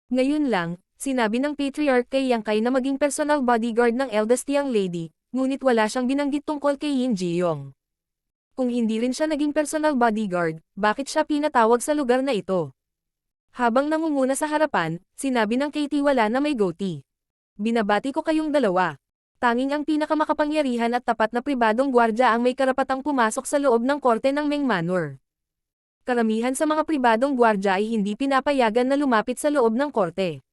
Ngayon lang, sinabi ng Patriarch kay Yang Kai na maging personal bodyguard ng eldest young lady, ngunit wala siyang binanggit tungkol kay Yin Jiyong. Kung hindi rin siya naging personal bodyguard, bakit siya pinatawag sa lugar na ito? Habang nangunguna sa harapan, sinabi ng Katie-wala na may goatee. Binabati ko kayong dalawa. Tanging ang pinakamakapangyarihan at tapat na pribadong gwardya ang may karapatang pumasok sa loob ng korte ng Meng Manor. Karamihan sa mga pribadong gwardya ay hindi pinapayagan na lumapit sa loob ng korte.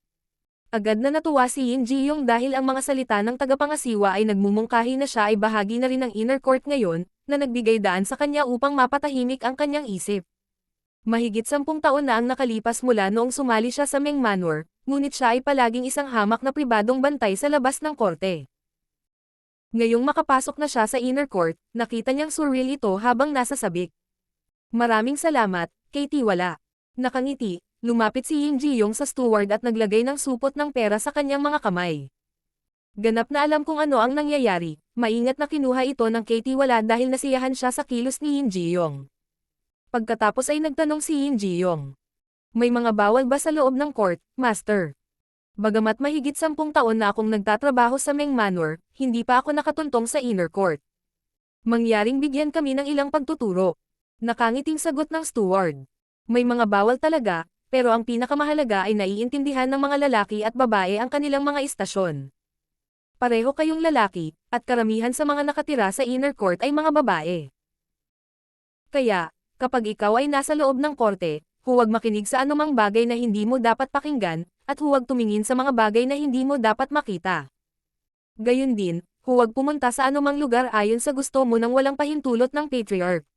Agad na natuwa si Yin Jiyong dahil ang mga salita ng tagapangasiwa ay nagmumungkahi na siya ay bahagi na rin ng inner court ngayon, na nagbigay daan sa kanya upang mapatahimik ang kanyang isip. Mahigit 10 taon na ang nakalipas mula noong sumali siya sa Meng Manor, ngunit siya ay palaging isang hamak na pribadong bantay sa labas ng korte. Ngayong makapasok na siya sa inner court, nakita niyang surreal ito habang nasa sabik. Maraming salamat, Katie-wala. Nakangiti, lumapit si Yin Jiyong sa steward at naglagay ng supot ng pera sa kanyang mga kamay. Ganap na alam kung ano ang nangyayari, maingat na kinuha ito ng Katie-wala dahil nasiyahan siya sa kilos ni Yin Jiyong. Pagkatapos ay nagtanong si Yin Jiyong. May mga bawal ba sa loob ng court, Master? Bagamat mahigit 10 taon na akong nagtatrabaho sa Meng Manor, hindi pa ako nakatuntong sa inner court. Mangyaring bigyan kami ng ilang pagtuturo. Nakangiting sagot ng steward. May mga bawal talaga, pero ang pinakamahalaga ay naiintindihan ng mga lalaki at babae ang kanilang mga istasyon. Pareho kayong lalaki, at karamihan sa mga nakatira sa inner court ay mga babae. Kaya, kapag ikaw ay nasa loob ng korte, huwag makinig sa anumang bagay na hindi mo dapat pakinggan, at huwag tumingin sa mga bagay na hindi mo dapat makita. Gayun din, huwag pumunta sa anumang lugar ayon sa gusto mo nang walang pahintulot ng Patriarch.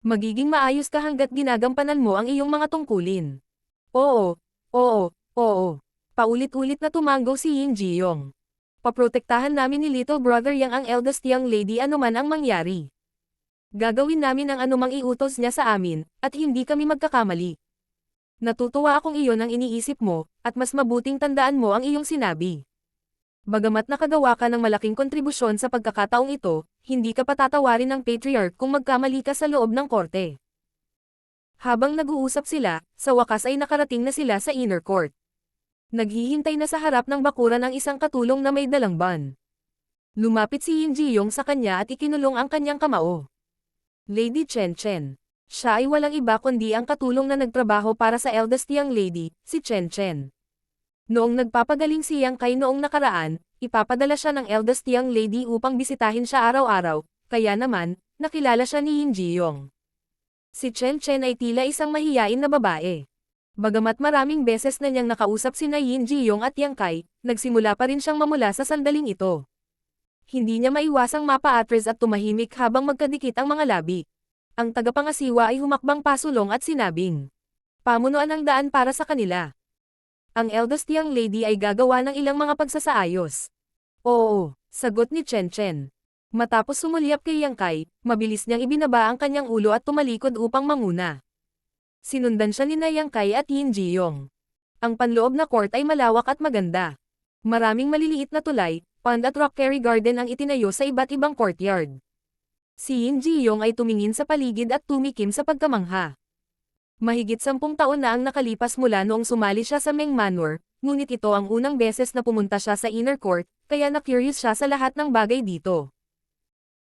Magiging maayos ka hanggat ginagampanan mo ang iyong mga tungkulin. Oo, oo, oo. Paulit-ulit na tumango si Yin Jiyong. Paprotektahan namin ni Little Brother Yang ang eldest young lady anuman ang mangyari. Gagawin namin ang anumang iutos niya sa amin, at hindi kami magkakamali. Natutuwa akong iyon ang iniisip mo, at mas mabuting tandaan mo ang iyong sinabi. Bagamat nakagawa ka ng malaking kontribusyon sa pagkakataong ito, hindi ka patatawarin ng Patriarch kung magkamali ka sa loob ng korte. Habang nag-uusap sila, sa wakas ay nakarating na sila sa inner court. Naghihintay na sa harap ng bakuran ang isang katulong na may dalang ban. Lumapit si Yin Jiyong sa kanya at ikinulong ang kanyang kamao. Lady Chen Chen. Siya ay walang iba kundi ang katulong na nagtrabaho para sa eldest young lady, si Chen Chen. Noong nagpapagaling si Yang Kai noong nakaraan, ipapadala siya ng eldest young lady upang bisitahin siya araw-araw, kaya naman, nakilala siya ni Yin Jiyong. Si Chen Chen ay tila isang mahiyain na babae. Bagamat maraming beses na niyang nakausap sina Yin Jiyong at Yang Kai, nagsimula pa rin siyang mamula sa sandaling ito. Hindi niya maiwasang mapa-atres at tumahimik habang magkadikit ang mga labi. Ang tagapangasiwa ay humakbang pasulong at sinabing, pamunuan ang daan para sa kanila. Ang eldest young lady ay gagawa ng ilang mga pagsasaayos. Oo, sagot ni Chen Chen. Matapos sumulyap kay Yang Kai, mabilis niyang ibinaba ang kanyang ulo at tumalikod upang manguna. Sinundan siya ni Yang Kai at Yin Jiyong. Ang panloob na court ay malawak at maganda. Maraming maliliit na tulay, pond at rockberry garden ang itinayo sa iba't ibang courtyard. Si Yin Jiyong ay tumingin sa paligid at tumikim sa pagkamangha. Mahigit 10 taon na ang nakalipas mula noong sumali siya sa Meng Manor, ngunit ito ang unang beses na pumunta siya sa inner court, kaya na-curious siya sa lahat ng bagay dito.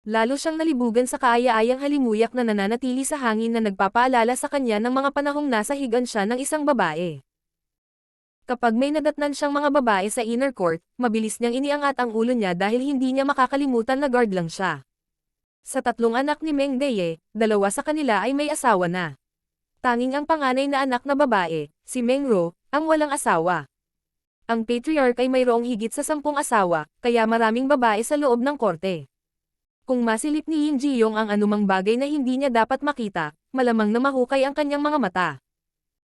Lalo siyang nalibugan sa kaaya-ayang halimuyak na nananatili sa hangin na nagpapaalala sa kanya ng mga panahong nasa higan siya ng isang babae. Kapag may nadatnan siyang mga babae sa inner court, mabilis niyang iniangat ang ulo niya dahil hindi niya makakalimutan na guard lang siya. Sa 3 anak ni Meng Deye, 2 sa kanila ay may asawa na. Tanging ang panganay na anak na babae, si Meng Ro, ang walang asawa. Ang Patriarch ay mayroong higit sa 10 asawa, kaya maraming babae sa loob ng korte. Kung masilip ni Yin Jiyong ang anumang bagay na hindi niya dapat makita, malamang na mahukay ang kanyang mga mata.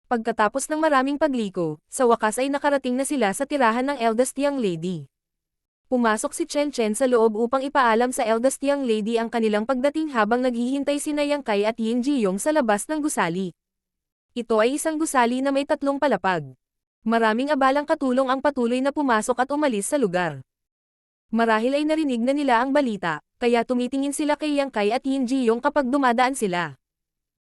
Pagkatapos ng maraming pagliko, sa wakas ay nakarating na sila sa tirahan ng eldest young lady. Pumasok si Chen Chen sa loob upang ipaalam sa eldest young lady ang kanilang pagdating habang naghihintay sina Yang Kai at Yin Jiyong sa labas ng gusali. Ito ay isang gusali na may 3 palapag. Maraming abalang katulong ang patuloy na pumasok at umalis sa lugar. Marahil ay narinig na nila ang balita, kaya tumitingin sila kay Yang Kai at Yin Jiyong kapag dumadaan sila.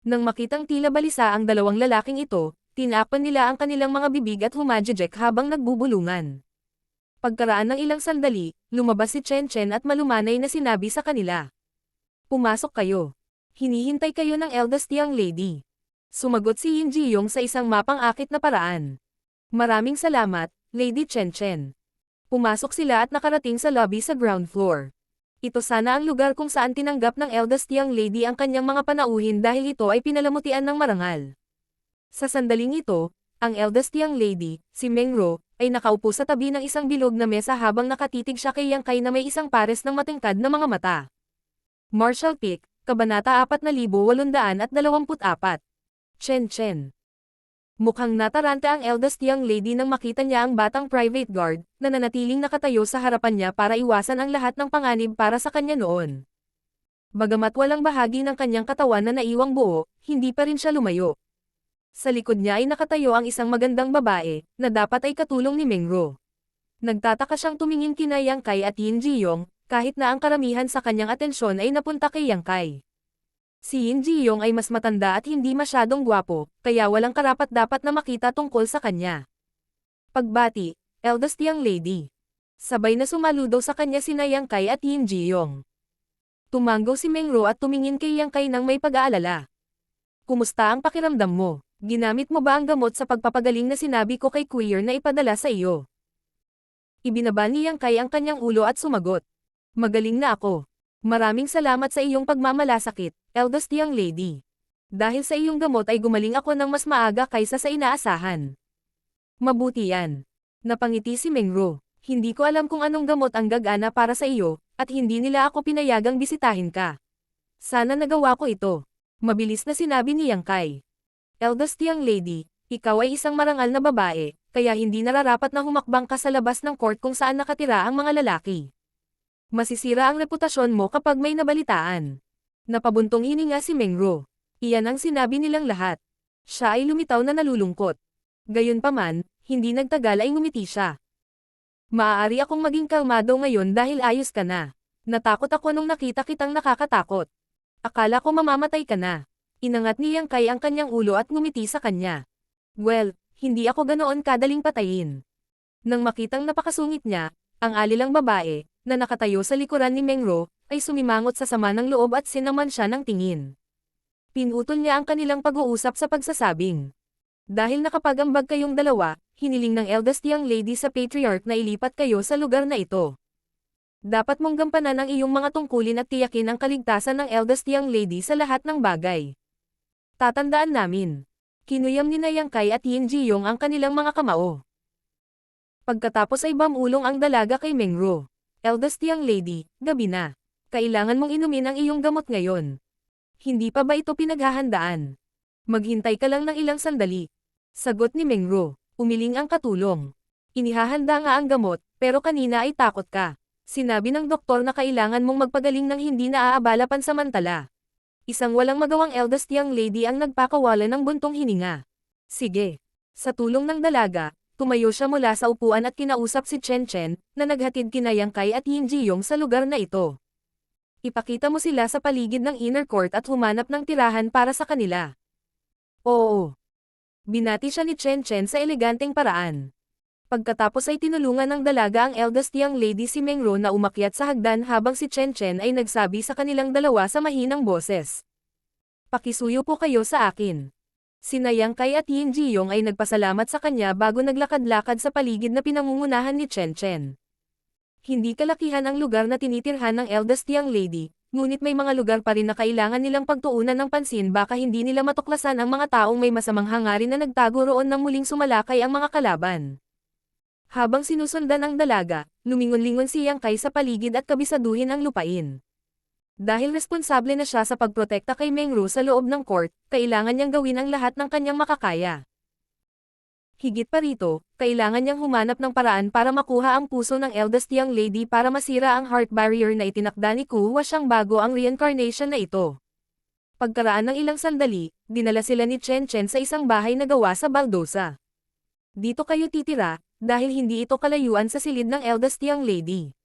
Nang makitang tila balisa ang 2 lalaking ito, tinapan nila ang kanilang mga bibig at humadjejek habang nagbubulungan. Pagkaraan ng ilang sandali, lumabas si Chen Chen at malumanay na sinabi sa kanila. Pumasok kayo. Hinihintay kayo ng eldest young lady. Sumagot si Yin Jiyong sa isang mapang-akit na paraan. Maraming salamat, Lady Chen Chen. Pumasok sila at nakarating sa lobby sa ground floor. Ito sana ang lugar kung saan tinanggap ng eldest young lady ang kanyang mga panauhin dahil ito ay pinalamutian ng marangal. Sa sandaling ito, ang eldest young lady, si Meng Ro, ay nakaupo sa tabi ng isang bilog na mesa habang nakatitig siya kay Yang Kai na may isang pares ng matingkad na mga mata. Martial Peak, Kabanata 4824. Chen Chen. Mukhang nataranta ang eldest young lady nang makita niya ang batang private guard, na nanatiling nakatayo sa harapan niya para iwasan ang lahat ng panganib para sa kanya noon. Bagamat walang bahagi ng kanyang katawan na naiwang buo, hindi pa rin siya lumayo. Sa likod niya ay nakatayo ang isang magandang babae, na dapat ay katulong ni Meng Ro. Nagtataka siyang tumingin kina Yang Kai at Yin Jiyong, kahit na ang karamihan sa kanyang atensyon ay napunta kay Yang Kai. Si Yin Jiyong ay mas matanda at hindi masyadong gwapo, kaya walang karapat-dapat na makita tungkol sa kanya. Pagbati, eldest young lady. Sabay na sumaludo sa kanya sina Yang Kai at Yin Jiyong. Tumanggo si Meng Ro at tumingin kay Yang Kai nang may pag-aalala. Kumusta ang pakiramdam mo? Ginamit mo ba ang gamot sa pagpapagaling na sinabi ko kay Queer na ipadala sa iyo? Ibinaba ni Yang Kai ang kanyang ulo at sumagot. Magaling na ako. Maraming salamat sa iyong pagmamalasakit, eldest young lady. Dahil sa iyong gamot ay gumaling ako ng mas maaga kaysa sa inaasahan. Mabuti yan. Napangiti si Meng Ro. Hindi ko alam kung anong gamot ang gagana para sa iyo, at hindi nila ako pinayagang bisitahin ka. Sana nagawa ko ito. Mabilis na sinabi ni Yang Kai. Eldest young lady, ikaw ay isang marangal na babae, kaya hindi nararapat na humakbang ka sa labas ng court kung saan nakatira ang mga lalaki. Masisira ang reputasyon mo kapag may nabalitaan. Napabuntong hininga si Meng Ro. Iyan ang sinabi nilang lahat. Siya ay lumitaw na nalulungkot. Gayunpaman, hindi nagtagal ay ngumiti siya. Maaari akong maging kalmado ngayon dahil ayos ka na. Natakot ako nung nakita kitang nakakatakot. Akala ko mamamatay ka na. Inangat ni Yang Kai ang kanyang ulo at ngumiti sa kanya. Well, hindi ako ganoon kadaling patayin. Nang makitang napakasungit niya, ang alilang babae, na nakatayo sa likuran ni Meng Ro, ay sumimangot sa sama ng loob at sinaman siya ng tingin. Pinutol niya ang kanilang pag-uusap sa pagsasabing. Dahil nakapag-ambag kayong dalawa, hiniling ng eldest young lady sa patriarch na ilipat kayo sa lugar na ito. Dapat mong gampanan ang iyong mga tungkulin at tiyakin ang kaligtasan ng eldest young lady sa lahat ng bagay. Tatandaan namin. Kinuyam ni Yang Kai at Yin Jiyong ang kanilang mga kamao. Pagkatapos ay bamulong ang dalaga kay Meng Ro. Eldest young lady, gabi na. Kailangan mong inumin ang iyong gamot ngayon. Hindi pa ba ito pinaghahandaan? Maghintay ka lang ng ilang sandali. Sagot ni Meng Ro. Umiling ang katulong. Inihahanda nga ang gamot, pero kanina ay takot ka. Sinabi ng doktor na kailangan mong magpagaling ng hindi naaabala pansamantala. Isang walang magawang eldest young lady ang nagpakawala ng buntong hininga. Sige. Sa tulong ng dalaga, tumayo siya mula sa upuan at kinausap si Chen Chen, na naghatid kina Yang Kai at Yin Jiyong sa lugar na ito. Ipakita mo sila sa paligid ng inner court at humanap ng tirahan para sa kanila. Oo. Binati siya ni Chen Chen sa eleganteng paraan. Pagkatapos ay tinulungan ng dalaga ang eldest young lady si Meng Ro na umakyat sa hagdan habang si Chen Chen ay nagsabi sa kanilang dalawa sa mahinang boses. Pakisuyo po kayo sa akin. Sina Yang Kai at Yin Jiyong ay nagpasalamat sa kanya bago naglakad-lakad sa paligid na pinangungunahan ni Chen Chen. Hindi kalakihan ang lugar na tinitirhan ng eldest young lady, ngunit may mga lugar pa rin na kailangan nilang pagtuunan ng pansin baka hindi nila matuklasan ang mga taong may masamang hangarin na nagtago roon nang muling sumalakay ang mga kalaban. Habang sinusundan ang dalaga, lumingon-lingon si Yang Kai sa paligid at kabisaduhin ang lupain. Dahil responsable na siya sa pagprotekta kay Meng Ro sa loob ng court, kailangan niyang gawin ang lahat ng kanyang makakaya. Higit pa rito, kailangan niyang humanap ng paraan para makuha ang puso ng eldest young lady para masira ang heart barrier na itinakda ni Kuwa siyang bago ang reincarnation na ito. Pagkaraan ng ilang sandali, dinala sila ni Chen Chen sa isang bahay na gawa sa baldosa. Dito kayo titira, dahil hindi ito kalayuan sa silid ng eldest young lady.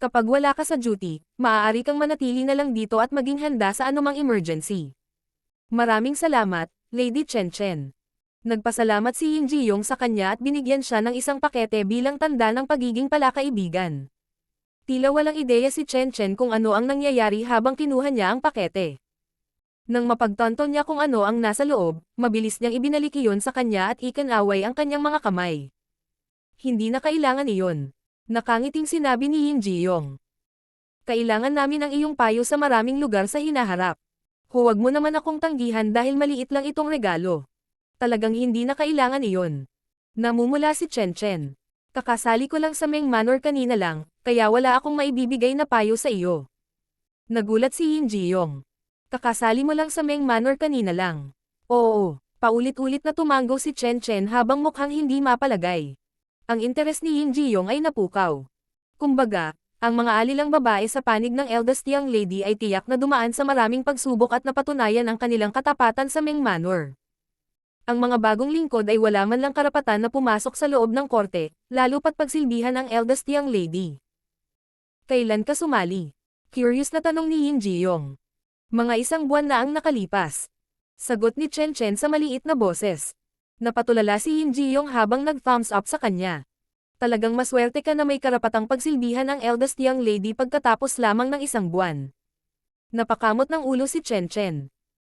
Kapag wala ka sa duty, maaari kang manatili na lang dito at maging handa sa anumang emergency. Maraming salamat, Lady Chen Chen. Nagpasalamat si Yin Jiyong sa kanya at binigyan siya ng isang pakete bilang tanda ng pagiging palakaibigan. Tila walang ideya si Chen Chen kung ano ang nangyayari habang kinuha niya ang pakete. Nang mapagtanto niya kung ano ang nasa loob, mabilis niyang ibinalik iyon sa kanya at ikinaway ang kanyang mga kamay. Hindi na kailangan iyon. Nakangiting sinabi ni Yin Jiyong. Kailangan namin ang iyong payo sa maraming lugar sa hinaharap. Huwag mo naman akong tanggihan dahil maliit lang itong regalo. Talagang hindi na kailangan iyon. Namumula si Chen Chen. Kakasali ko lang sa Meng Manor kanina lang, kaya wala akong maibibigay na payo sa iyo. Nagulat si Yin Jiyong. Kakasali mo lang sa Meng Manor kanina lang. Oo, paulit-ulit na tumango si Chen Chen habang mukhang hindi mapalagay. Ang interes ni Yin Jiyong ay napukaw. Kumbaga, ang mga alilang babae sa panig ng eldest young lady ay tiyak na dumaan sa maraming pagsubok at napatunayan ang kanilang katapatan sa Meng Manor. Ang mga bagong lingkod ay wala man lang karapatan na pumasok sa loob ng korte, lalo pat pagsilbihan ang eldest young lady. Kailan ka sumali? Curious na tanong ni Yin Jiyong. Mga isang buwan na ang nakalipas. Sagot ni Chen Chen sa maliit na boses. Napatulala si Yin Jiyong habang nag-thumbs up sa kanya. Talagang maswerte ka na may karapatang pagsilbihan ang eldest young lady pagkatapos lamang ng isang buwan. Napakamot ng ulo si Chen Chen.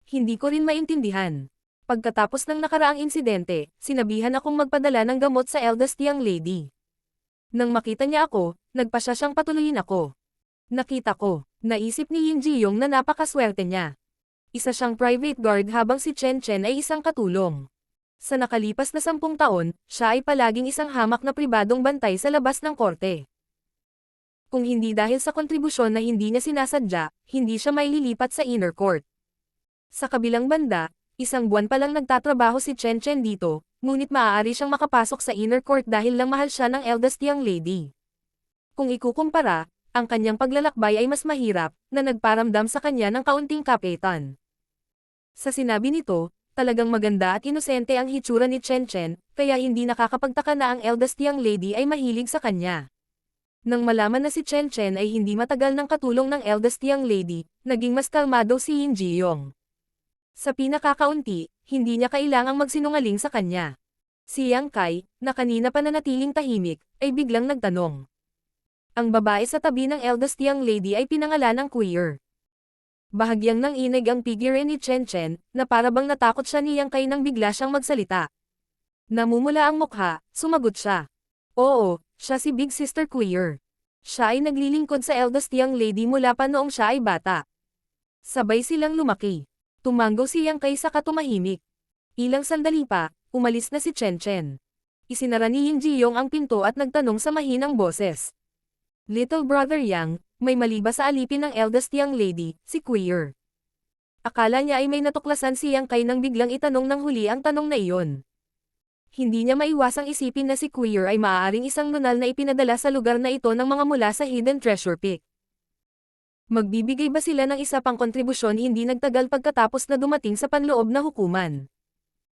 Hindi ko rin maintindihan. Pagkatapos ng nakaraang insidente, sinabihan akong magpadala ng gamot sa eldest young lady. Nang makita niya ako, nagpasya siyang patuloyin ako. Nakita ko, naisip ni Yin Jiyong na napakaswerte niya. Isa siyang private guard habang si Chen Chen ay isang katulong. Sa nakalipas na 10 taon, siya ay palaging isang hamak na pribadong bantay sa labas ng korte. Kung hindi dahil sa kontribusyon na hindi niya sinasadya, hindi siya maililipat sa inner court. Sa kabilang banda, isang buwan pa lang nagtatrabaho si Chen Chen dito, ngunit maaari siyang makapasok sa inner court dahil lang mahal siya ng eldest young lady. Kung ikukumpara, ang kanyang paglalakbay ay mas mahirap, na nagparamdam sa kanya ng kaunting kapitan. Sa sinabi nito, talagang maganda at inosente ang hitsura ni Chen Chen, kaya hindi nakakapagtaka na ang eldest young lady ay mahilig sa kanya. Nang malaman na si Chen Chen ay hindi matagal ng katulong ng eldest young lady, naging mas kalmado si Yin Jiyong. Sa pinakakaunti, hindi niya kailangang magsinungaling sa kanya. Si Yang Kai, na kanina pa nanatiling tahimik, ay biglang nagtanong. Ang babae sa tabi ng eldest young lady ay pinangalan ng Queer. Bahagyang nang inig ang figure ni Chen Chen, na parabang natakot siya ni Yang Kai nang bigla siyang magsalita. Namumula ang mukha, sumagot siya. Oo, siya si Big Sister Queer. Siya ay naglilingkod sa eldest young lady mula pa noong siya ay bata. Sabay silang lumaki. Tumango si Yang Kai sa katumahimik. Ilang sandali pa, umalis na si Chen Chen. Isinara ni Yin Jiyong ang pinto at nagtanong sa mahinang boses. Little brother Yang, may mali ba sa alipin ng eldest young lady, si Queer? Akala niya ay may natuklasan si Yang Kai nang biglang itanong ng huli ang tanong na iyon. Hindi niya maiwasang isipin na si Queer ay maaaring isang nunal na ipinadala sa lugar na ito ng mga mula sa Hidden Treasure Peak. Magbibigay ba sila ng isa pang kontribusyon hindi nagtagal pagkatapos na dumating sa panloob na hukuman?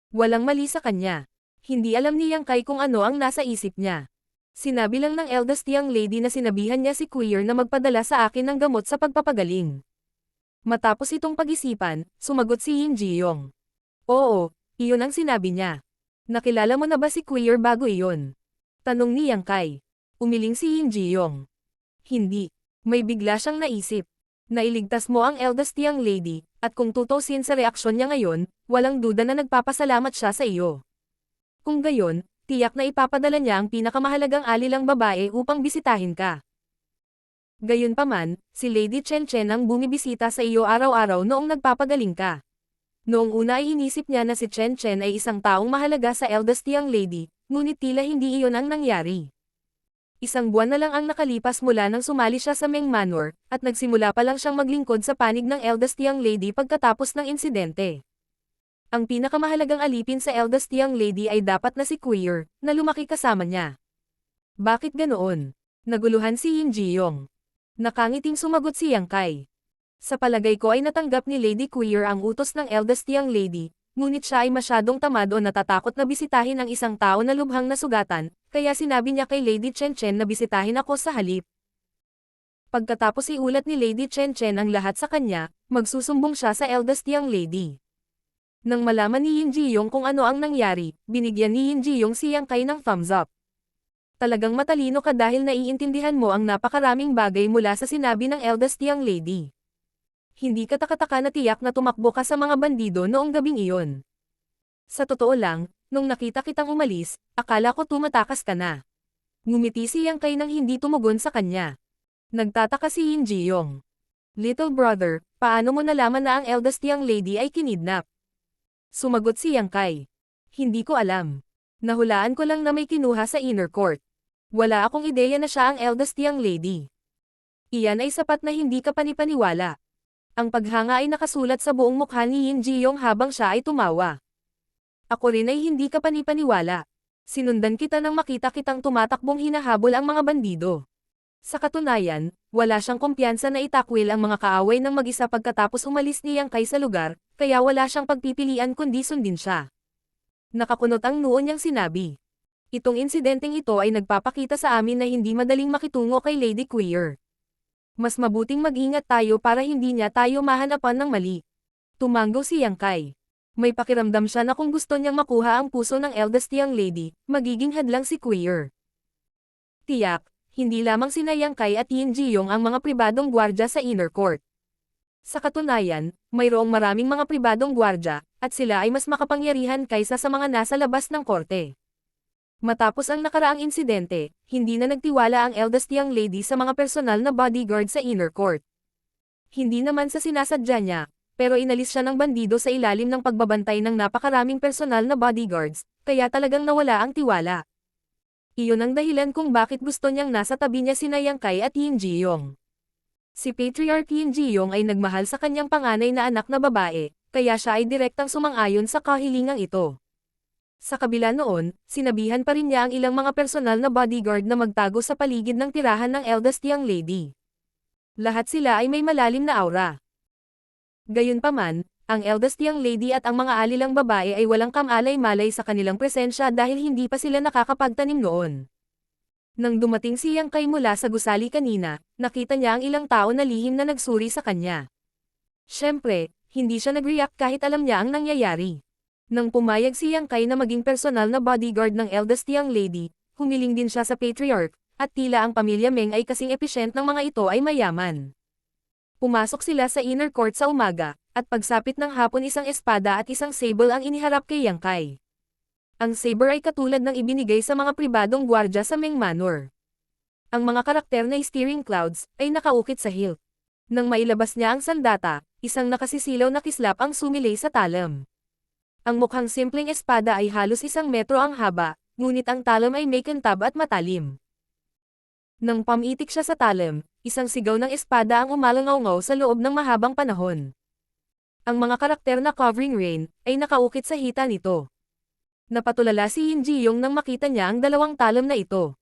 Walang mali sa kanya. Hindi alam ni Yang Kai kung ano ang nasa isip niya. Sinabi lang ng eldest young lady na sinabihan niya si Queer na magpadala sa akin ng gamot sa pagpapagaling. Matapos itong pag-isipan, sumagot si Yin Jiyong. Oo, iyon ang sinabi niya. Nakilala mo na ba si Queer bago iyon? Tanong ni Yang Kai. Umiling si Yin Jiyong. Hindi. May bigla siyang naisip. Nailigtas mo ang eldest young lady, at kung tutusin sa reaksyon niya ngayon, walang duda na nagpapasalamat siya sa iyo. Kung gayon, tiyak na ipapadala niya ang pinakamahalagang alilang babae upang bisitahin ka. Gayunpaman, si Lady Chen Chen ang bumibisita sa iyo araw-araw noong nagpapagaling ka. Noong una ay inisip niya na si Chen Chen ay isang taong mahalaga sa eldest young lady, ngunit tila hindi iyon ang nangyari. Isang buwan na lang ang nakalipas mula nang sumali siya sa Meng Manor, at nagsimula pa lang siyang maglingkod sa panig ng eldest young lady pagkatapos ng insidente. Ang pinakamahalagang alipin sa eldest young lady ay dapat na si Queer, na lumaki kasama niya. Bakit ganoon? Naguluhan si Yin Jiyong. Nakangiting sumagot si Yang Kai. Sa palagay ko ay natanggap ni Lady Queer ang utos ng eldest young lady, ngunit siya ay masyadong tamad o natatakot na bisitahin ang isang tao na lubhang nasugatan, kaya sinabi niya kay Lady Chen Chen na bisitahin ako sa halip. Pagkatapos iulat ni Lady Chen Chen ang lahat sa kanya, magsusumbong siya sa eldest young lady. Nang malaman ni Yin Jiyong kung ano ang nangyari, binigyan ni Yin Jiyong si Yang Kai ng thumbs up. Talagang matalino ka dahil naiintindihan mo ang napakaraming bagay mula sa sinabi ng eldest young lady. Hindi ka takataka na tiyak na tumakbo ka sa mga bandido noong gabing iyon. Sa totoo lang, nung nakita kitang umalis, akala ko tumatakas ka na. Ngumiti si Yang Kai nang hindi tumugon sa kanya. Nagtataka si Yin Jiyong. Little brother, paano mo nalaman na ang eldest young lady ay kinidnap? Sumagot si Yang Kai. Hindi ko alam. Nahulaan ko lang na may kinuha sa inner court. Wala akong ideya na siya ang eldest young lady. Iyan ay sapat na hindi ka panipaniwala. Ang paghanga ay nakasulat sa buong mukha ni Yin Jiyong habang siya ay tumawa. Ako rin ay hindi ka panipaniwala. Sinundan kita nang makita kitang tumatakbong hinahabol ang mga bandido. Sa katunayan, wala siyang kumpiyansa na itakwil ang mga kaaway ng mag-isa pagkatapos umalis ni Yang Kai sa lugar, kaya wala siyang pagpipilian kundi sundin siya. Nakakunot ang noo niyang sinabi. Itong insidenteng ito ay nagpapakita sa amin na hindi madaling makitungo kay Lady Queer. Mas mabuting mag-ingat tayo para hindi niya tayo mahanapan ng mali. Tumanggo si Yang Kai. May pakiramdam siya na kung gusto niyang makuha ang puso ng eldest young lady, magiging hadlang si Queer. Tiyak, hindi lamang sina Yang Kai at Yin Jiyong ang mga pribadong gwardya sa inner court. Sa katunayan, mayroong maraming mga pribadong gwardya, at sila ay mas makapangyarihan kaysa sa mga nasa labas ng korte. Matapos ang nakaraang insidente, hindi na nagtiwala ang eldest young lady sa mga personal na bodyguard sa inner court. Hindi naman sa sinasadya niya, pero inalis siya ng bandido sa ilalim ng pagbabantay ng napakaraming personal na bodyguards, kaya talagang nawala ang tiwala. Iyon ang dahilan kung bakit gusto niyang nasa tabi niya sina Yang Kai at Yin Jiyong. Si Patriarch Yin Jiyong ay nagmahal sa kanyang panganay na anak na babae, kaya siya ay direktang sumang-ayon sa kahilingang ito. Sa kabila noon, sinabihan pa rin niya ang ilang mga personal na bodyguard na magtago sa paligid ng tirahan ng eldest young lady. Lahat sila ay may malalim na aura. Gayunpaman, ang eldest young lady at ang mga alilang babae ay walang kamalay-malay sa kanilang presensya dahil hindi pa sila nakakapagtanim noon. Nang dumating si Yang Kai mula sa gusali kanina, nakita niya ang ilang tao na lihim na nagsuri sa kanya. Siyempre, hindi siya nag-react kahit alam niya ang nangyayari. Nang pumayag si Yang Kai na maging personal na bodyguard ng eldest young lady, humiling din siya sa Patriarch, at tila ang pamilya Meng ay kasing efficient ng mga ito ay mayaman. Pumasok sila sa inner court sa umaga, at pagsapit ng hapon isang espada at isang sable ang iniharap kay Yang Kai. Ang saber ay katulad ng ibinigay sa mga pribadong gwardya sa Meng Manor. Ang mga karakter na steering clouds ay nakaukit sa hilt. Nang mailabas niya ang sandata, isang nakasisilaw na kislap ang sumilay sa talam. Ang mukhang simpleng espada ay halos 1 metro ang haba, ngunit ang talam ay may kintab at matalim. Nang pamitik siya sa talam, isang sigaw ng espada ang umalangaw-ngaw sa loob ng mahabang panahon. Ang mga karakter na covering rain ay nakaukit sa hita nito. Napatulala si Yin Jiyong nang makita niya ang dalawang talam na ito.